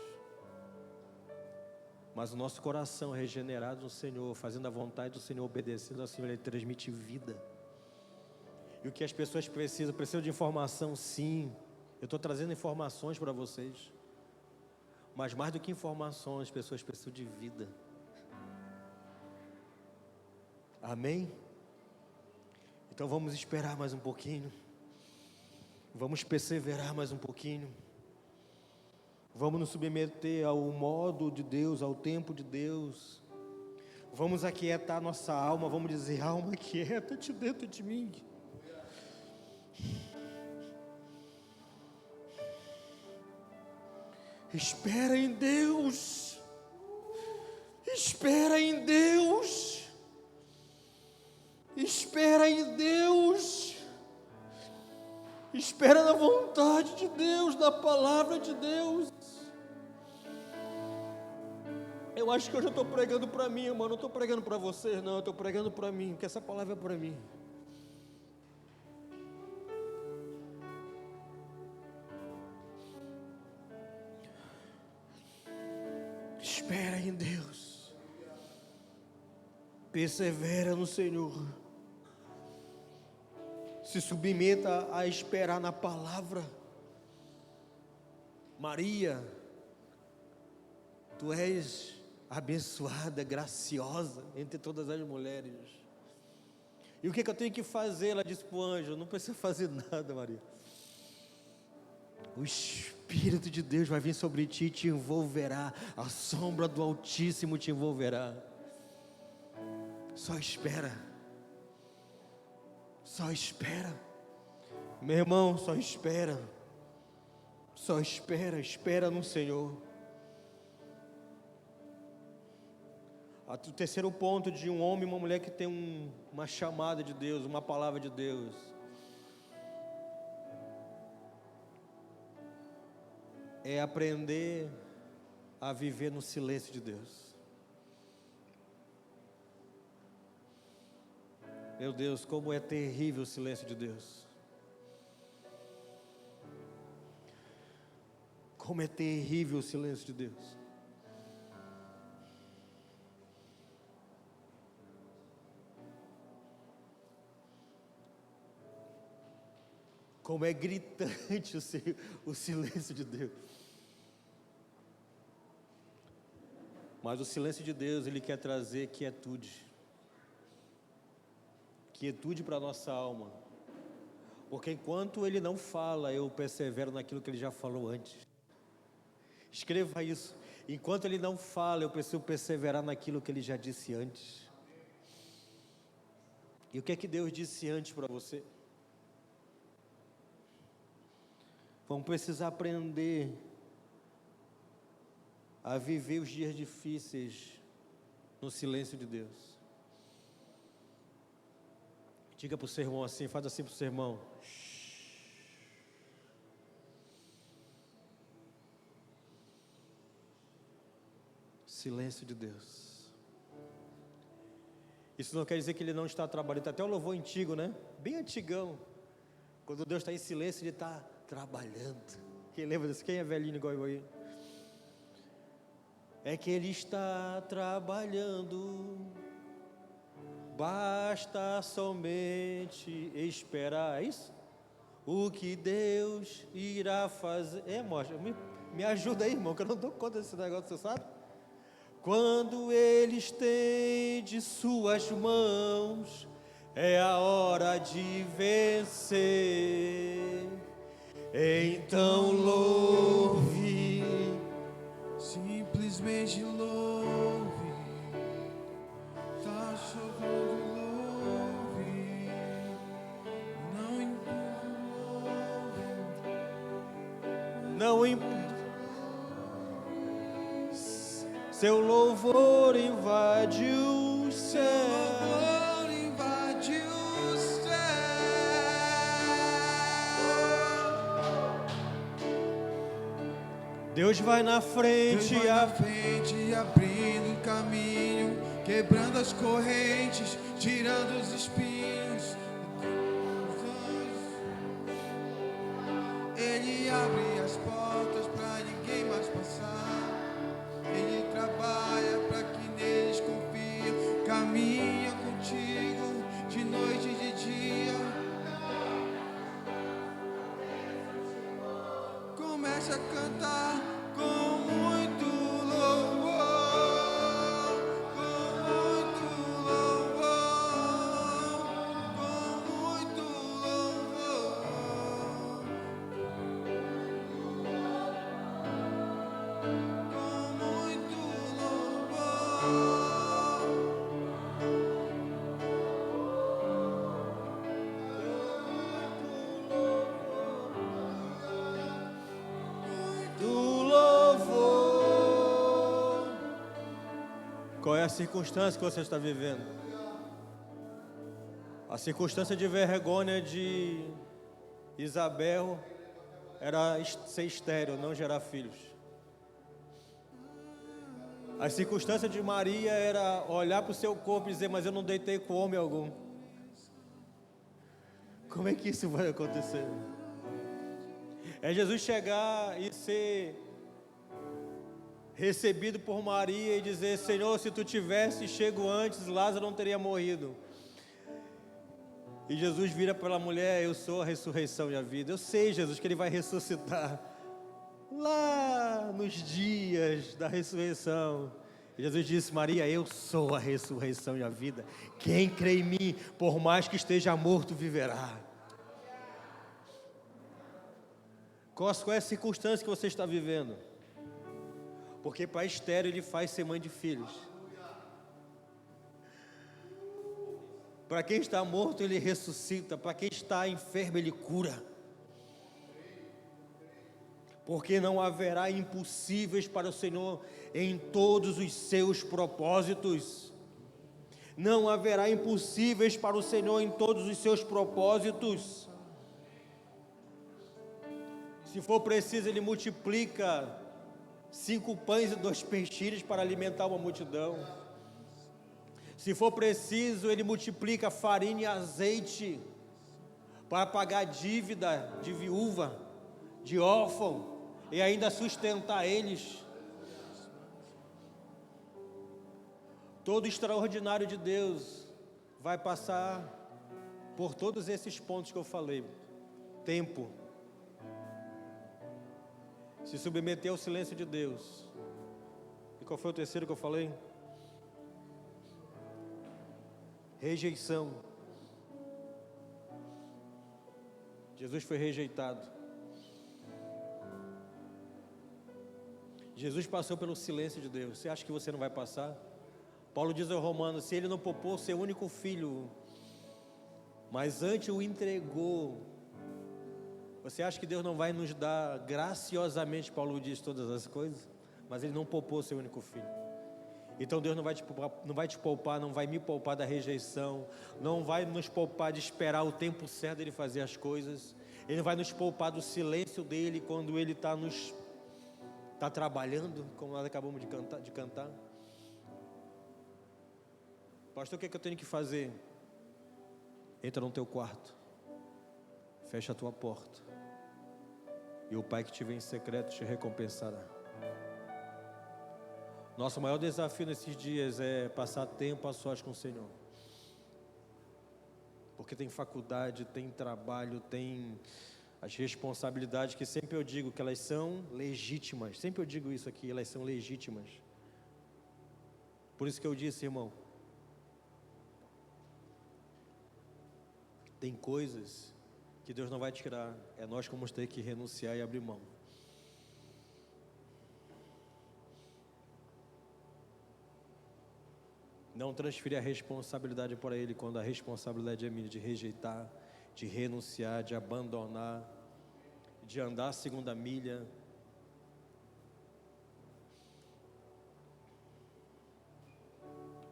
Mas o nosso coração regenerado no Senhor, fazendo a vontade do Senhor, obedecendo ao Senhor, ele transmite vida. E o que as pessoas precisam de informação, sim. Eu estou trazendo informações para vocês. Mas mais do que informações, as pessoas precisam de vida. Amém? Então vamos esperar mais um pouquinho. Vamos perseverar mais um pouquinho. Vamos nos submeter ao modo de Deus, ao tempo de Deus. Vamos aquietar nossa alma. Vamos dizer: alma, aquieta-te dentro de mim. Espera em Deus. Espera em Deus. Espera em Deus. Espera na vontade de Deus, na palavra de Deus. Eu acho que eu já estou pregando para mim, irmão. Não estou pregando para vocês, não. Eu estou pregando para mim, porque essa palavra é para mim. Espera em Deus. Persevera no Senhor. Se submeta a esperar na palavra. Maria, tu és abençoada, graciosa entre todas as mulheres. E o que eu tenho que fazer? Ela disse para o anjo: não precisa fazer nada, Maria. O Espírito de Deus vai vir sobre ti e te envolverá. A sombra do Altíssimo te envolverá. Só espera. Só espera. Meu irmão, só espera. Só espera. Espera no Senhor. O terceiro ponto de um homem e uma mulher que tem uma chamada de Deus, uma palavra de Deus. É aprender a viver no silêncio de Deus. Meu Deus, como é terrível o silêncio de Deus. Como é terrível o silêncio de Deus. Como é gritante o silêncio de Deus. Mas o silêncio de Deus, Ele quer trazer quietude. Quietude para a nossa alma. Porque enquanto Ele não fala, eu persevero naquilo que Ele já falou antes. Escreva isso. Enquanto Ele não fala, eu preciso perseverar naquilo que Ele já disse antes. E o que é que Deus disse antes para você? vamos precisar aprender a viver os dias difíceis no silêncio de Deus. Diga para o seu irmão assim, faz assim para o seu irmão. Silêncio de Deus. Isso não quer dizer que ele não está trabalhando. Até o louvor antigo, né? Bem antigão. Quando Deus está em silêncio, Ele está trabalhando. Quem lembra disso? Quem é velhinho igual eu aí? É que Ele está trabalhando. Basta somente esperar. É isso? O que Deus irá fazer. Mostra. Me ajuda aí, irmão, que eu não dou conta desse negócio, você sabe? Quando Ele estende suas mãos, é a hora de vencer. Então louve, simplesmente louve, tá chovendo, louve, não importa, não importa. Seu louvor invade o céu. louvor invade o céu. Deus vai na frente, Deus vai na frente, abrindo caminho, quebrando as correntes, tirando os espinhos. Ele abre as portas para ninguém mais passar. Ele trabalha para que neles confia, caminha contigo de noite e de dia. Comece a cantar com muito louvor, com muito louvor, com muito louvor. do louvor. Qual é a circunstância que você está vivendo? A circunstância de vergonha de Isabel era ser estéril, não gerar filhos. A circunstância de Maria era olhar para o seu corpo e dizer, mas eu não deitei com homem algum. Como é que isso vai acontecer? É Jesus chegar e ser recebido por Maria e dizer, Senhor, se tu tivesse chego antes, Lázaro não teria morrido. E Jesus vira para a mulher, eu sou a ressurreição e a vida. Eu sei, Jesus, que Ele vai ressuscitar lá nos dias da ressurreição. E Jesus disse, Maria, eu sou a ressurreição e a vida. Quem crê em mim, por mais que esteja morto, viverá. Qual é a circunstância que você está vivendo? Porque pai estéril, ele faz ser mãe de filhos. Para quem está morto, ele ressuscita. Para quem está enfermo, ele cura. Porque não haverá impossíveis para o Senhor em todos os seus propósitos. Não haverá impossíveis para o Senhor em todos os seus propósitos. Se for preciso, Ele multiplica 5 pães e 2 peixes para alimentar uma multidão. Se for preciso, Ele multiplica farinha e azeite para pagar dívida de viúva, de órfão, e ainda sustentar eles. Todo extraordinário de Deus vai passar por todos esses pontos que eu falei. Tempo. Se submeter ao silêncio de Deus. E qual foi o terceiro que eu falei? Rejeição. Jesus foi rejeitado. Jesus passou pelo silêncio de Deus. Você acha que você não vai passar? Paulo diz aos Romanos, se Ele não poupou seu único filho, mas antes o entregou. Você acha que Deus não vai nos dar graciosamente, Paulo diz, todas as coisas? Mas Ele não poupou seu único filho. Então Deus não vai te poupar, não vai me poupar da rejeição, não vai nos poupar de esperar o tempo certo dele fazer as coisas. Ele vai nos poupar do silêncio dele quando Ele está trabalhando, como nós acabamos de cantar. Pastor, o que é que eu tenho que fazer? Entra no teu quarto, fecha a tua porta, e o Pai que te vê em secreto te recompensará. Nosso maior desafio nesses dias é passar tempo a sós com o Senhor. Porque tem faculdade, tem trabalho, tem as responsabilidades que sempre eu digo que elas são legítimas. Sempre eu digo isso aqui, elas são legítimas. Por isso que eu disse, irmão, tem coisas que Deus não vai tirar, é nós que vamos ter que renunciar e abrir mão. Não transferir a responsabilidade para Ele, quando a responsabilidade é minha, de rejeitar, de renunciar, de abandonar, de andar a segunda milha.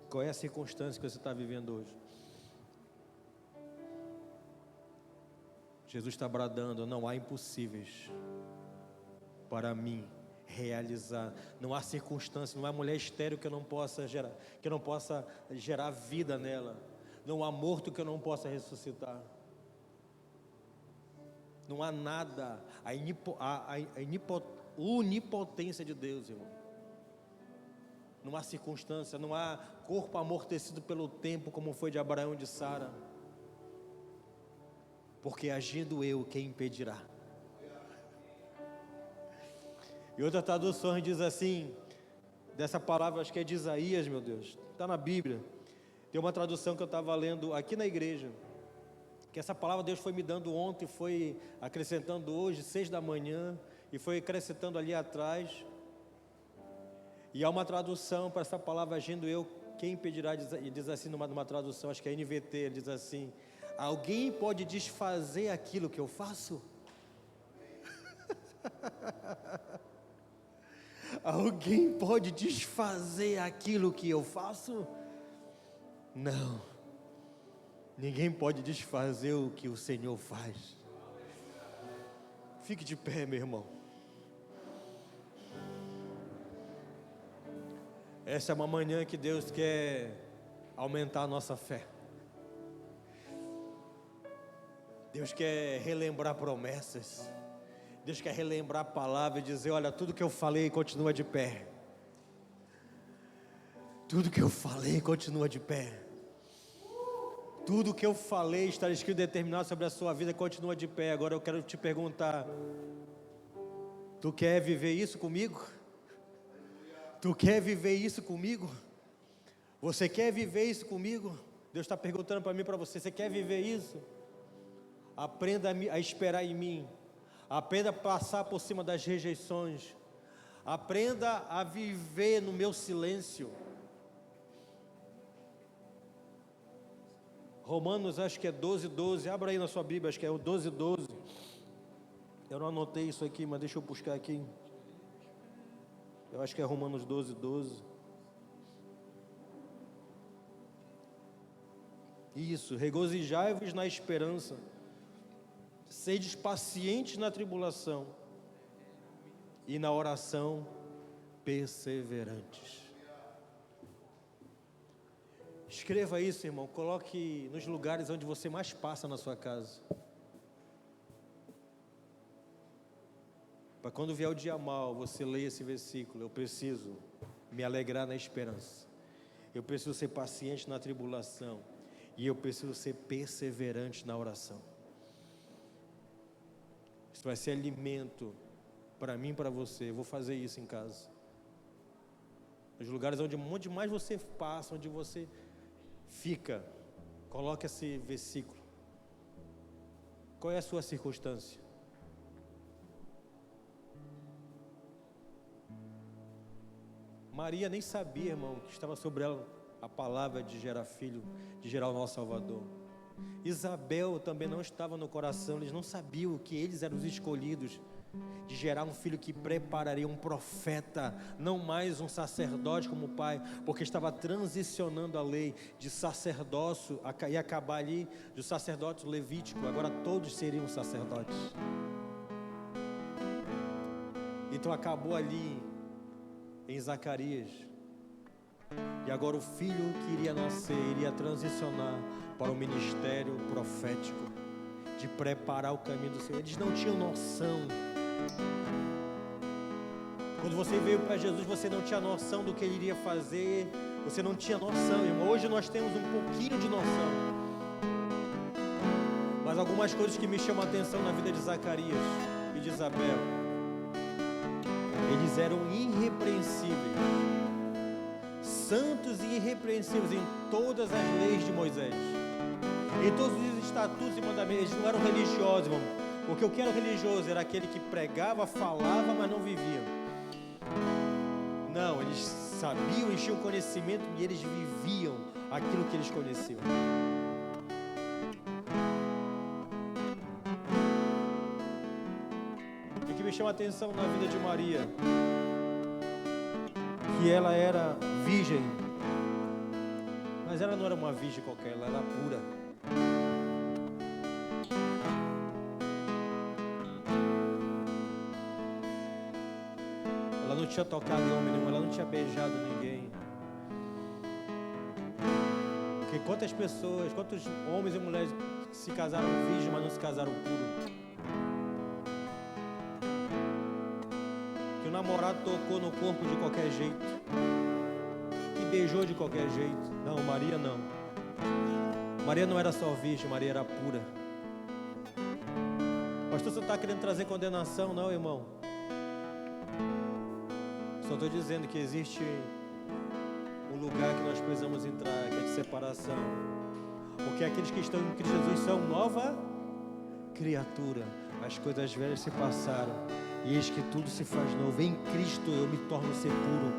Qual é a circunstância que você está vivendo hoje? Jesus está bradando: não há impossíveis para mim realizar. Não há circunstância, não há mulher estéril que eu não possa gerar vida nela. Não há morto que eu não possa ressuscitar. Não há nada. A onipotência de Deus, irmão. Não há circunstância, não há corpo amortecido pelo tempo, como foi de Abraão e de Sara. Porque agindo eu, quem impedirá? E outra tradução diz assim, dessa palavra, acho que é de Isaías, meu Deus, está na Bíblia. Tem uma tradução que eu estava lendo aqui na igreja, que essa palavra Deus foi me dando ontem, foi acrescentando hoje, 6 da manhã, e foi acrescentando ali atrás. E há uma tradução para essa palavra, agindo eu, quem impedirá? E diz assim numa tradução, acho que é NVT, ele diz assim: alguém pode desfazer aquilo que eu faço? Alguém pode desfazer aquilo que eu faço? Não. Ninguém pode desfazer o que o Senhor faz. Fique de pé, meu irmão. Essa é uma manhã que Deus quer aumentar a nossa fé. Deus quer relembrar promessas. Deus quer relembrar a palavra e dizer: olha, tudo que eu falei continua de pé. Tudo que eu falei continua de pé. Tudo que eu falei, está escrito determinado sobre a sua vida, continua de pé. Agora eu quero te perguntar: tu quer viver isso comigo? Tu quer viver isso comigo? Você quer viver isso comigo? Deus está perguntando para mim e para você: você quer viver isso? Aprenda a esperar em mim. Aprenda a passar por cima das rejeições. Aprenda a viver no meu silêncio. Romanos, acho que é 12:12. Abra aí na sua Bíblia, acho que é o 12:12. Eu não anotei isso aqui, mas deixa eu buscar aqui. Eu acho que é Romanos 12:12. Isso, regozijai-vos na esperança. Sedes pacientes na tribulação e na oração perseverantes. Escreva isso, irmão. Coloque nos lugares onde você mais passa na sua casa. Para quando vier o dia mau, você leia esse versículo. Eu preciso me alegrar na esperança. Eu preciso ser paciente na tribulação. E eu preciso ser perseverante na oração. Isso vai ser alimento para mim e para você. Eu vou fazer isso em casa. Nos lugares onde mais você passa, onde você fica, coloque esse versículo. Qual é a sua circunstância? Maria nem sabia, irmão, que estava sobre ela a palavra de gerar filho, de gerar o nosso Salvador. Isabel também não estava no coração, eles não sabiam que eles eram os escolhidos de gerar um filho que prepararia um profeta, não mais um sacerdote como pai, porque estava transicionando a lei de sacerdócio, ia acabar ali do sacerdócio levítico, agora todos seriam sacerdotes. Então acabou ali em Zacarias, e agora o filho que iria nascer, iria transicionar para o ministério profético, de preparar o caminho do Senhor. Eles não tinham noção. Quando você veio para Jesus, você não tinha noção do que Ele iria fazer, você não tinha noção, irmão. Hoje nós temos um pouquinho de noção, mas algumas coisas que me chamam a atenção na vida de Zacarias e de Isabel, eles eram irrepreensíveis, santos e irrepreensíveis em todas as leis de Moisés, em todos os estatutos e mandamentos. Eles não eram religiosos, irmão, porque o que era religioso era aquele que pregava, falava, mas não vivia. Não, eles sabiam, enchiam conhecimento e eles viviam aquilo que eles conheciam. O que me chama a atenção na vida de Maria, que ela era virgem, mas ela não era uma virgem qualquer, ela era pura. Ela não tinha tocado em homem nenhum, ela não tinha beijado ninguém. Porque quantas pessoas, quantos homens e mulheres se casaram virgem, mas não se casaram puro? Que o namorado tocou no corpo de qualquer jeito, que beijou de qualquer jeito. Não, Maria não. Maria não era só virgem, Maria era pura. Pastor, você não está querendo trazer condenação, não, irmão? Só estou dizendo que existe um lugar que nós precisamos entrar, que é de separação. Porque aqueles que estão em Cristo Jesus são nova criatura. As coisas velhas se passaram e eis que tudo se faz novo. Em Cristo eu me torno ser puro.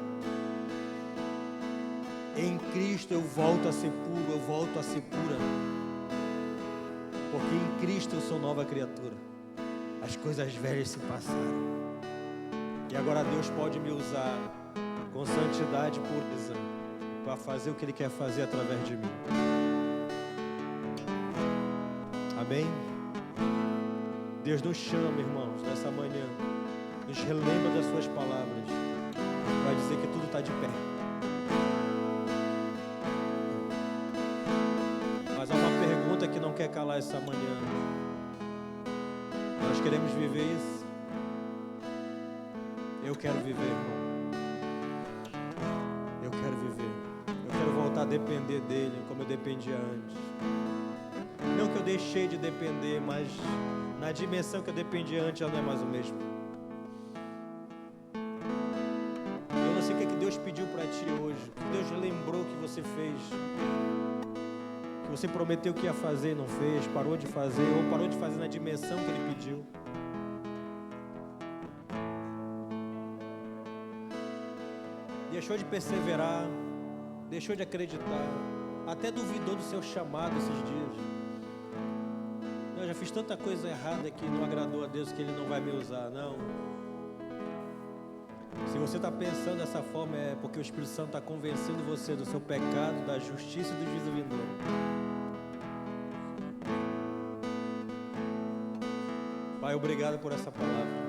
Em Cristo eu volto a ser puro, eu volto a ser pura. Porque em Cristo eu sou nova criatura. As coisas velhas se passaram. E agora Deus pode me usar com santidade e pureza para fazer o que Ele quer fazer através de mim. Amém? Deus nos chama, irmãos, nessa manhã. Nos relembra das suas palavras para dizer que tudo está de pé. Mas há uma pergunta que não quer calar essa manhã. Nós queremos viver isso? Eu quero viver, irmão. Eu quero viver. Eu quero voltar a depender dEle como eu dependia antes. Não que eu deixei de depender, mas na dimensão que eu dependia antes, já não é mais o mesmo. Eu não sei o que Deus pediu para ti hoje, o que Deus lembrou que você fez, que você prometeu que ia fazer e não fez, parou de fazer, ou parou de fazer na dimensão que Ele pediu. Deixou de perseverar, deixou de acreditar, até duvidou do seu chamado esses dias. Eu já fiz tanta coisa errada que não agradou a Deus, que Ele não vai me usar. Não. Se você está pensando dessa forma, é porque o Espírito Santo está convencendo você do seu pecado, da justiça e do juízo vindouro. Pai, obrigado por essa palavra.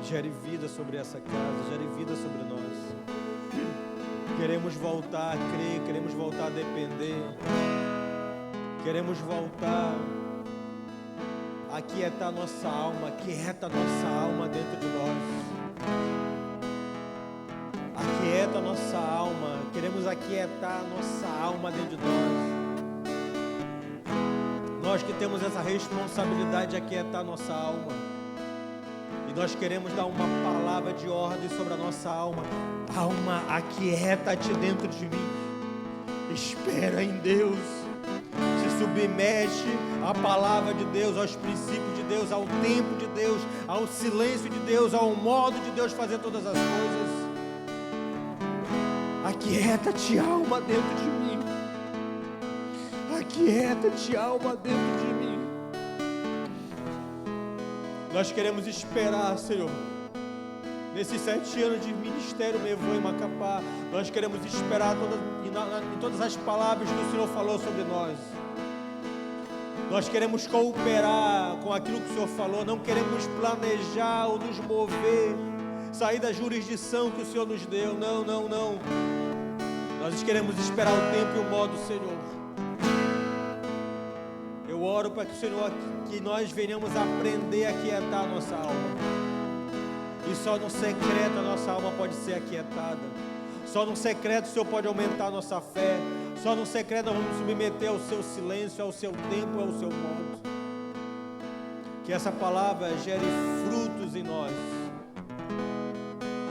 Gere vida sobre essa casa, gere vida sobre nós. Queremos voltar a crer, queremos voltar a depender. Queremos voltar a aquietar nossa alma, aquieta nossa alma dentro de nós. Aquieta nossa alma, queremos aquietar nossa alma dentro de nós. Nós que temos essa responsabilidade de aquietar nossa alma. Nós queremos dar uma palavra de ordem sobre a nossa alma. Alma, aquieta-te dentro de mim. Espera em Deus. Se submete à palavra de Deus, aos princípios de Deus, ao tempo de Deus, ao silêncio de Deus, ao modo de Deus fazer todas as coisas. Aquieta-te, alma, dentro de mim. dieta de alma dentro de mim. Nós queremos esperar, Senhor, nesses 7 anos de ministério Mevô em Macapá. Nós queremos esperar em todas as palavras que o Senhor falou sobre nós. Nós queremos cooperar com aquilo que o Senhor falou. Não queremos planejar ou nos mover, sair da jurisdição que o Senhor nos deu. Não, não, não. Nós queremos esperar o tempo e o modo, Senhor. Eu oro para que o Senhor, que nós venhamos aprender a aquietar a nossa alma. E só no secreto a nossa alma pode ser aquietada. Só no secreto o Senhor pode aumentar a nossa fé. Só no secreto nós vamos nos submeter ao seu silêncio, ao seu tempo, ao seu modo. Que essa palavra gere frutos em nós.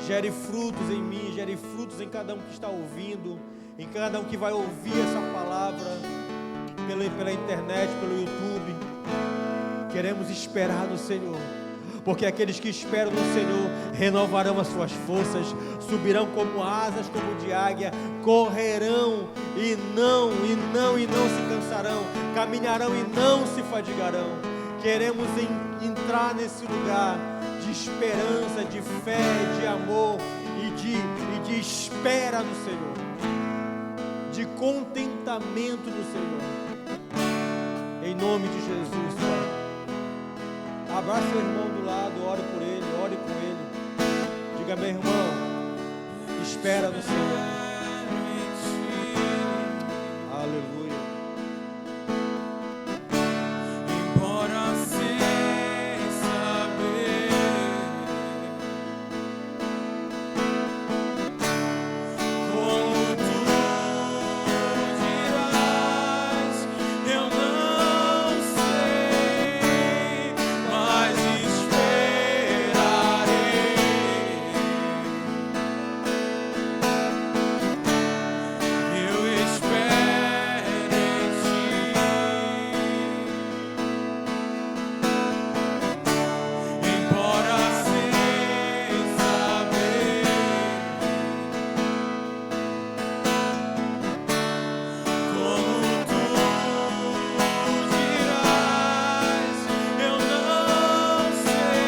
Gere frutos em mim, gere frutos em cada um que está ouvindo, em cada um que vai ouvir essa palavra pela internet, pelo YouTube. Queremos esperar no Senhor, porque aqueles que esperam no Senhor renovarão as suas forças, subirão como asas, como de águia, correrão e não se cansarão, caminharão e não se fadigarão. Queremos entrar nesse lugar de esperança, de fé, de amor e de espera no Senhor, de contentamento no Senhor. Em nome de Jesus, Pai. Abraça seu irmão do lado, ore por ele, ore com ele. Diga, meu irmão, espera no Senhor. Aleluia. Embora sem saber como tu dirás, eu não sei, mas esperarei. Eu espero em ti. Embora sem saber como tu dirás, eu não sei,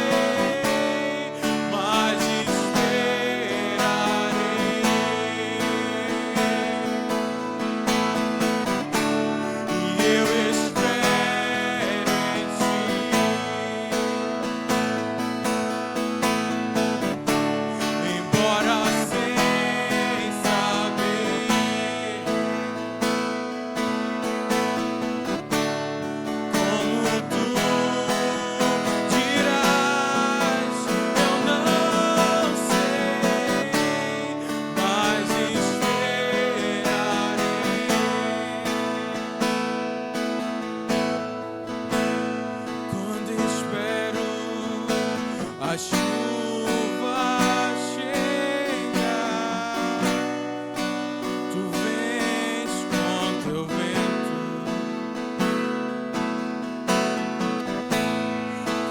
mas esperarei. E eu espero em ti. Embora sem saber como tu dirás, eu não sei, mas esperarei. Quando espero a chuva chegar, tu vens com teu vento.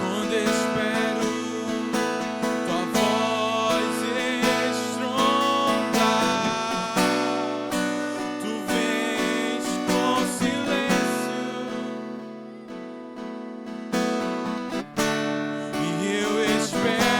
Quando espero tua voz estrondar, tu vens com silêncio. E eu espero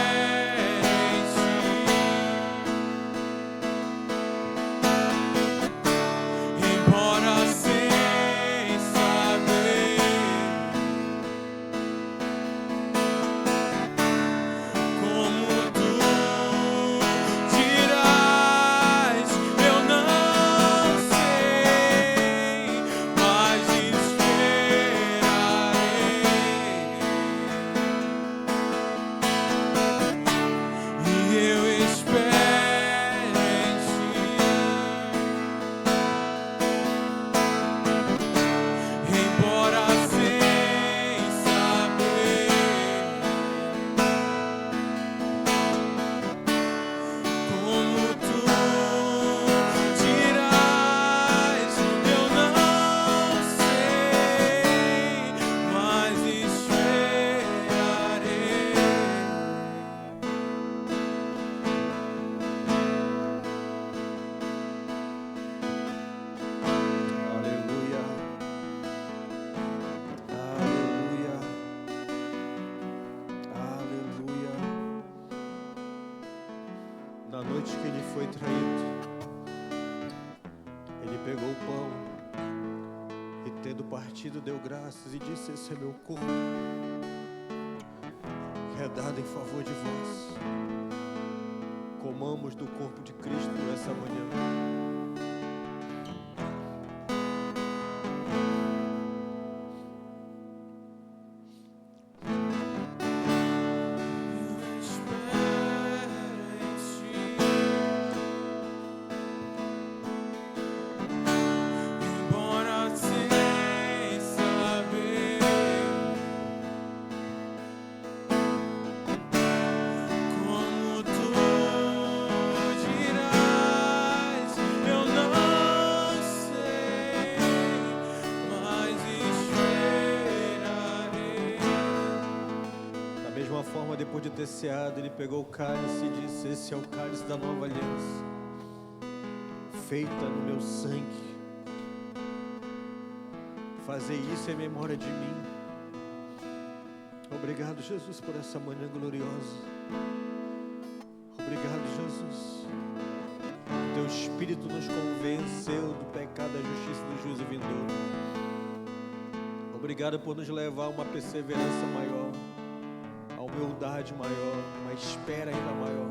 noite que ele foi traído, ele pegou o pão e, tendo partido, deu graças e disse: esse é meu corpo, que é dado em favor de vós. Comamos do corpo de Cristo essa manhã. Depois de ter ceado, ele pegou o cálice e disse: esse é o cálice da nova aliança, feita no meu sangue. Fazer isso em memória de mim. Obrigado, Jesus, por essa manhã gloriosa. Obrigado, Jesus. Teu Espírito nos convenceu do pecado, da justiça e do juízo vindouro. Obrigado por nos levar a uma perseverança maior, a humildade maior, uma espera ainda maior,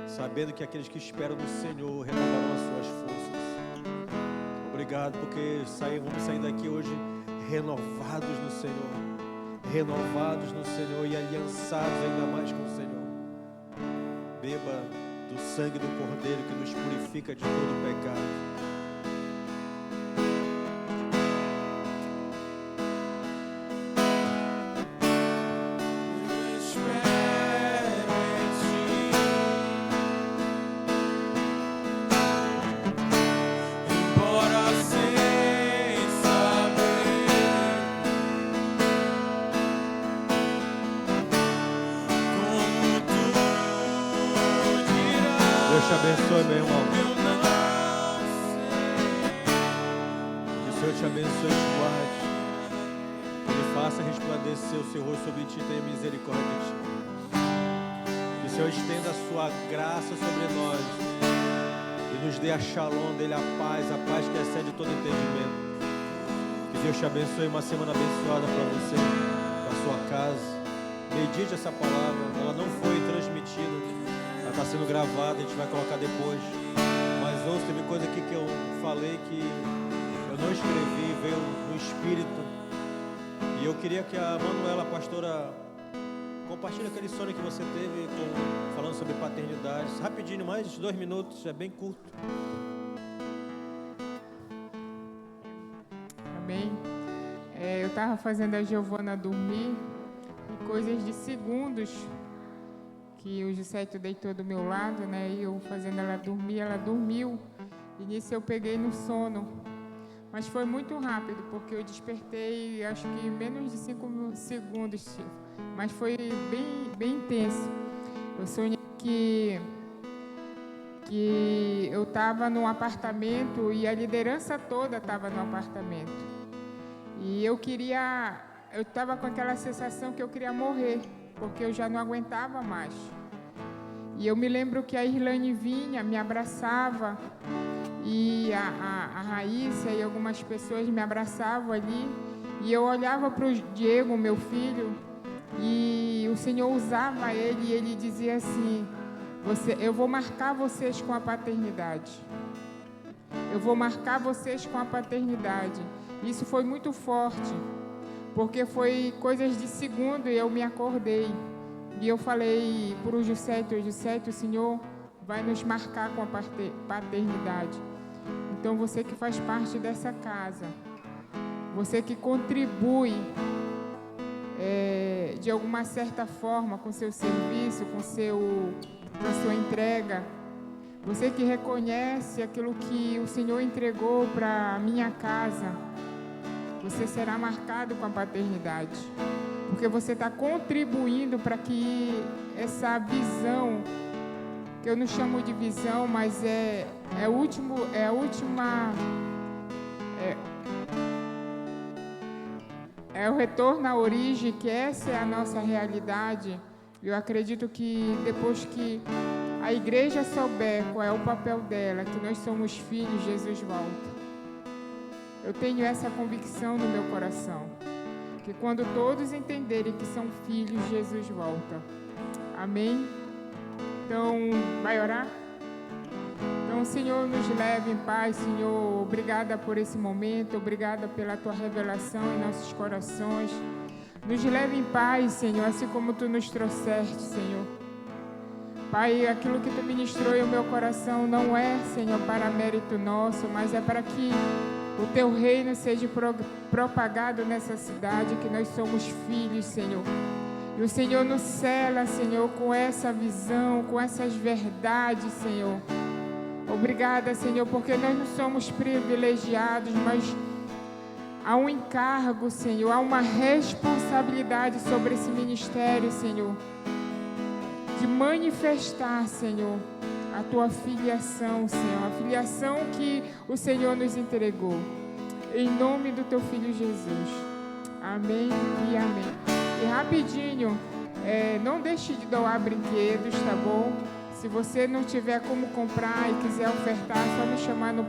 sabendo que aqueles que esperam no Senhor renovarão as suas forças. Obrigado porque vamos sair daqui hoje renovados no Senhor, e aliançados ainda mais com o Senhor. Beba do sangue do Cordeiro que nos purifica de todo pecado. Deus te abençoe, meu irmão. Que o Senhor te abençoe e te guarde. Que Ele faça resplandecer o seu rosto sobre ti e tenha misericórdia de ti. Que o Senhor estenda a sua graça sobre nós e nos dê a shalom dele, a paz que excede todo entendimento. Que Deus te abençoe, uma semana abençoada para você, para a sua casa. Medite essa palavra, ela não foi transmitida. Ela está sendo gravada, a gente vai colocar depois. Mas ouça, teve coisa aqui que eu falei que eu não escrevi, veio no Espírito. E eu queria que a Manuela, a pastora, compartilhe aquele sonho que você teve falando sobre paternidade. Rapidinho, mais 2 minutos, é bem curto. Amém. Eu estava fazendo a Giovana dormir e coisas de segundos que o Juscelio deitou do meu lado, né? E eu fazendo ela dormir, ela dormiu. E nisso eu peguei no sono. Mas foi muito rápido, porque eu despertei, acho que em menos de 5 segundos. Mas foi bem intenso. Eu sonhei que eu estava num apartamento e a liderança toda estava no apartamento. E eu estava com aquela sensação que eu queria morrer, porque eu já não aguentava mais. E eu me lembro que a Irlane vinha, me abraçava, e a Raíssa e algumas pessoas me abraçavam ali, e eu olhava para o Diego, meu filho, e o Senhor usava ele, e ele dizia assim: eu vou marcar vocês com a paternidade. Eu vou marcar vocês com a paternidade. Isso foi muito forte, porque foi coisas de segundo e eu me acordei. E eu falei para o Juscelio, o Senhor vai nos marcar com a paternidade. Então você que faz parte dessa casa, você que contribui de alguma certa forma com seu serviço, com a sua entrega, você que reconhece aquilo que o Senhor entregou para a minha casa, você será marcado com a paternidade, porque você está contribuindo para que essa visão, que eu não chamo de visão, mas é o retorno à origem, que essa é a nossa realidade. Eu acredito que depois que a igreja souber qual é o papel dela, que nós somos filhos, Jesus volta. Eu tenho essa convicção no meu coração, que quando todos entenderem que são filhos, Jesus volta. Amém? Então, vai orar? Então, Senhor, nos leve em paz, Senhor. Obrigada por esse momento, obrigada pela Tua revelação em nossos corações. Nos leve em paz, Senhor, assim como Tu nos trouxeste, Senhor. Pai, aquilo que Tu ministrou em meu coração não é, Senhor, para mérito nosso, mas é para que o Teu reino seja propagado nessa cidade, que nós somos filhos, Senhor. E o Senhor nos cela, Senhor, com essa visão, com essas verdades, Senhor. Obrigada, Senhor, porque nós não somos privilegiados, mas há um encargo, Senhor, há uma responsabilidade sobre esse ministério, Senhor, de manifestar, Senhor, a Tua filiação, Senhor, a filiação que o Senhor nos entregou. Em nome do Teu Filho Jesus. Amém e amém. E rapidinho, não deixe de doar brinquedos, tá bom? Se você não tiver como comprar e quiser ofertar, é só me chamar no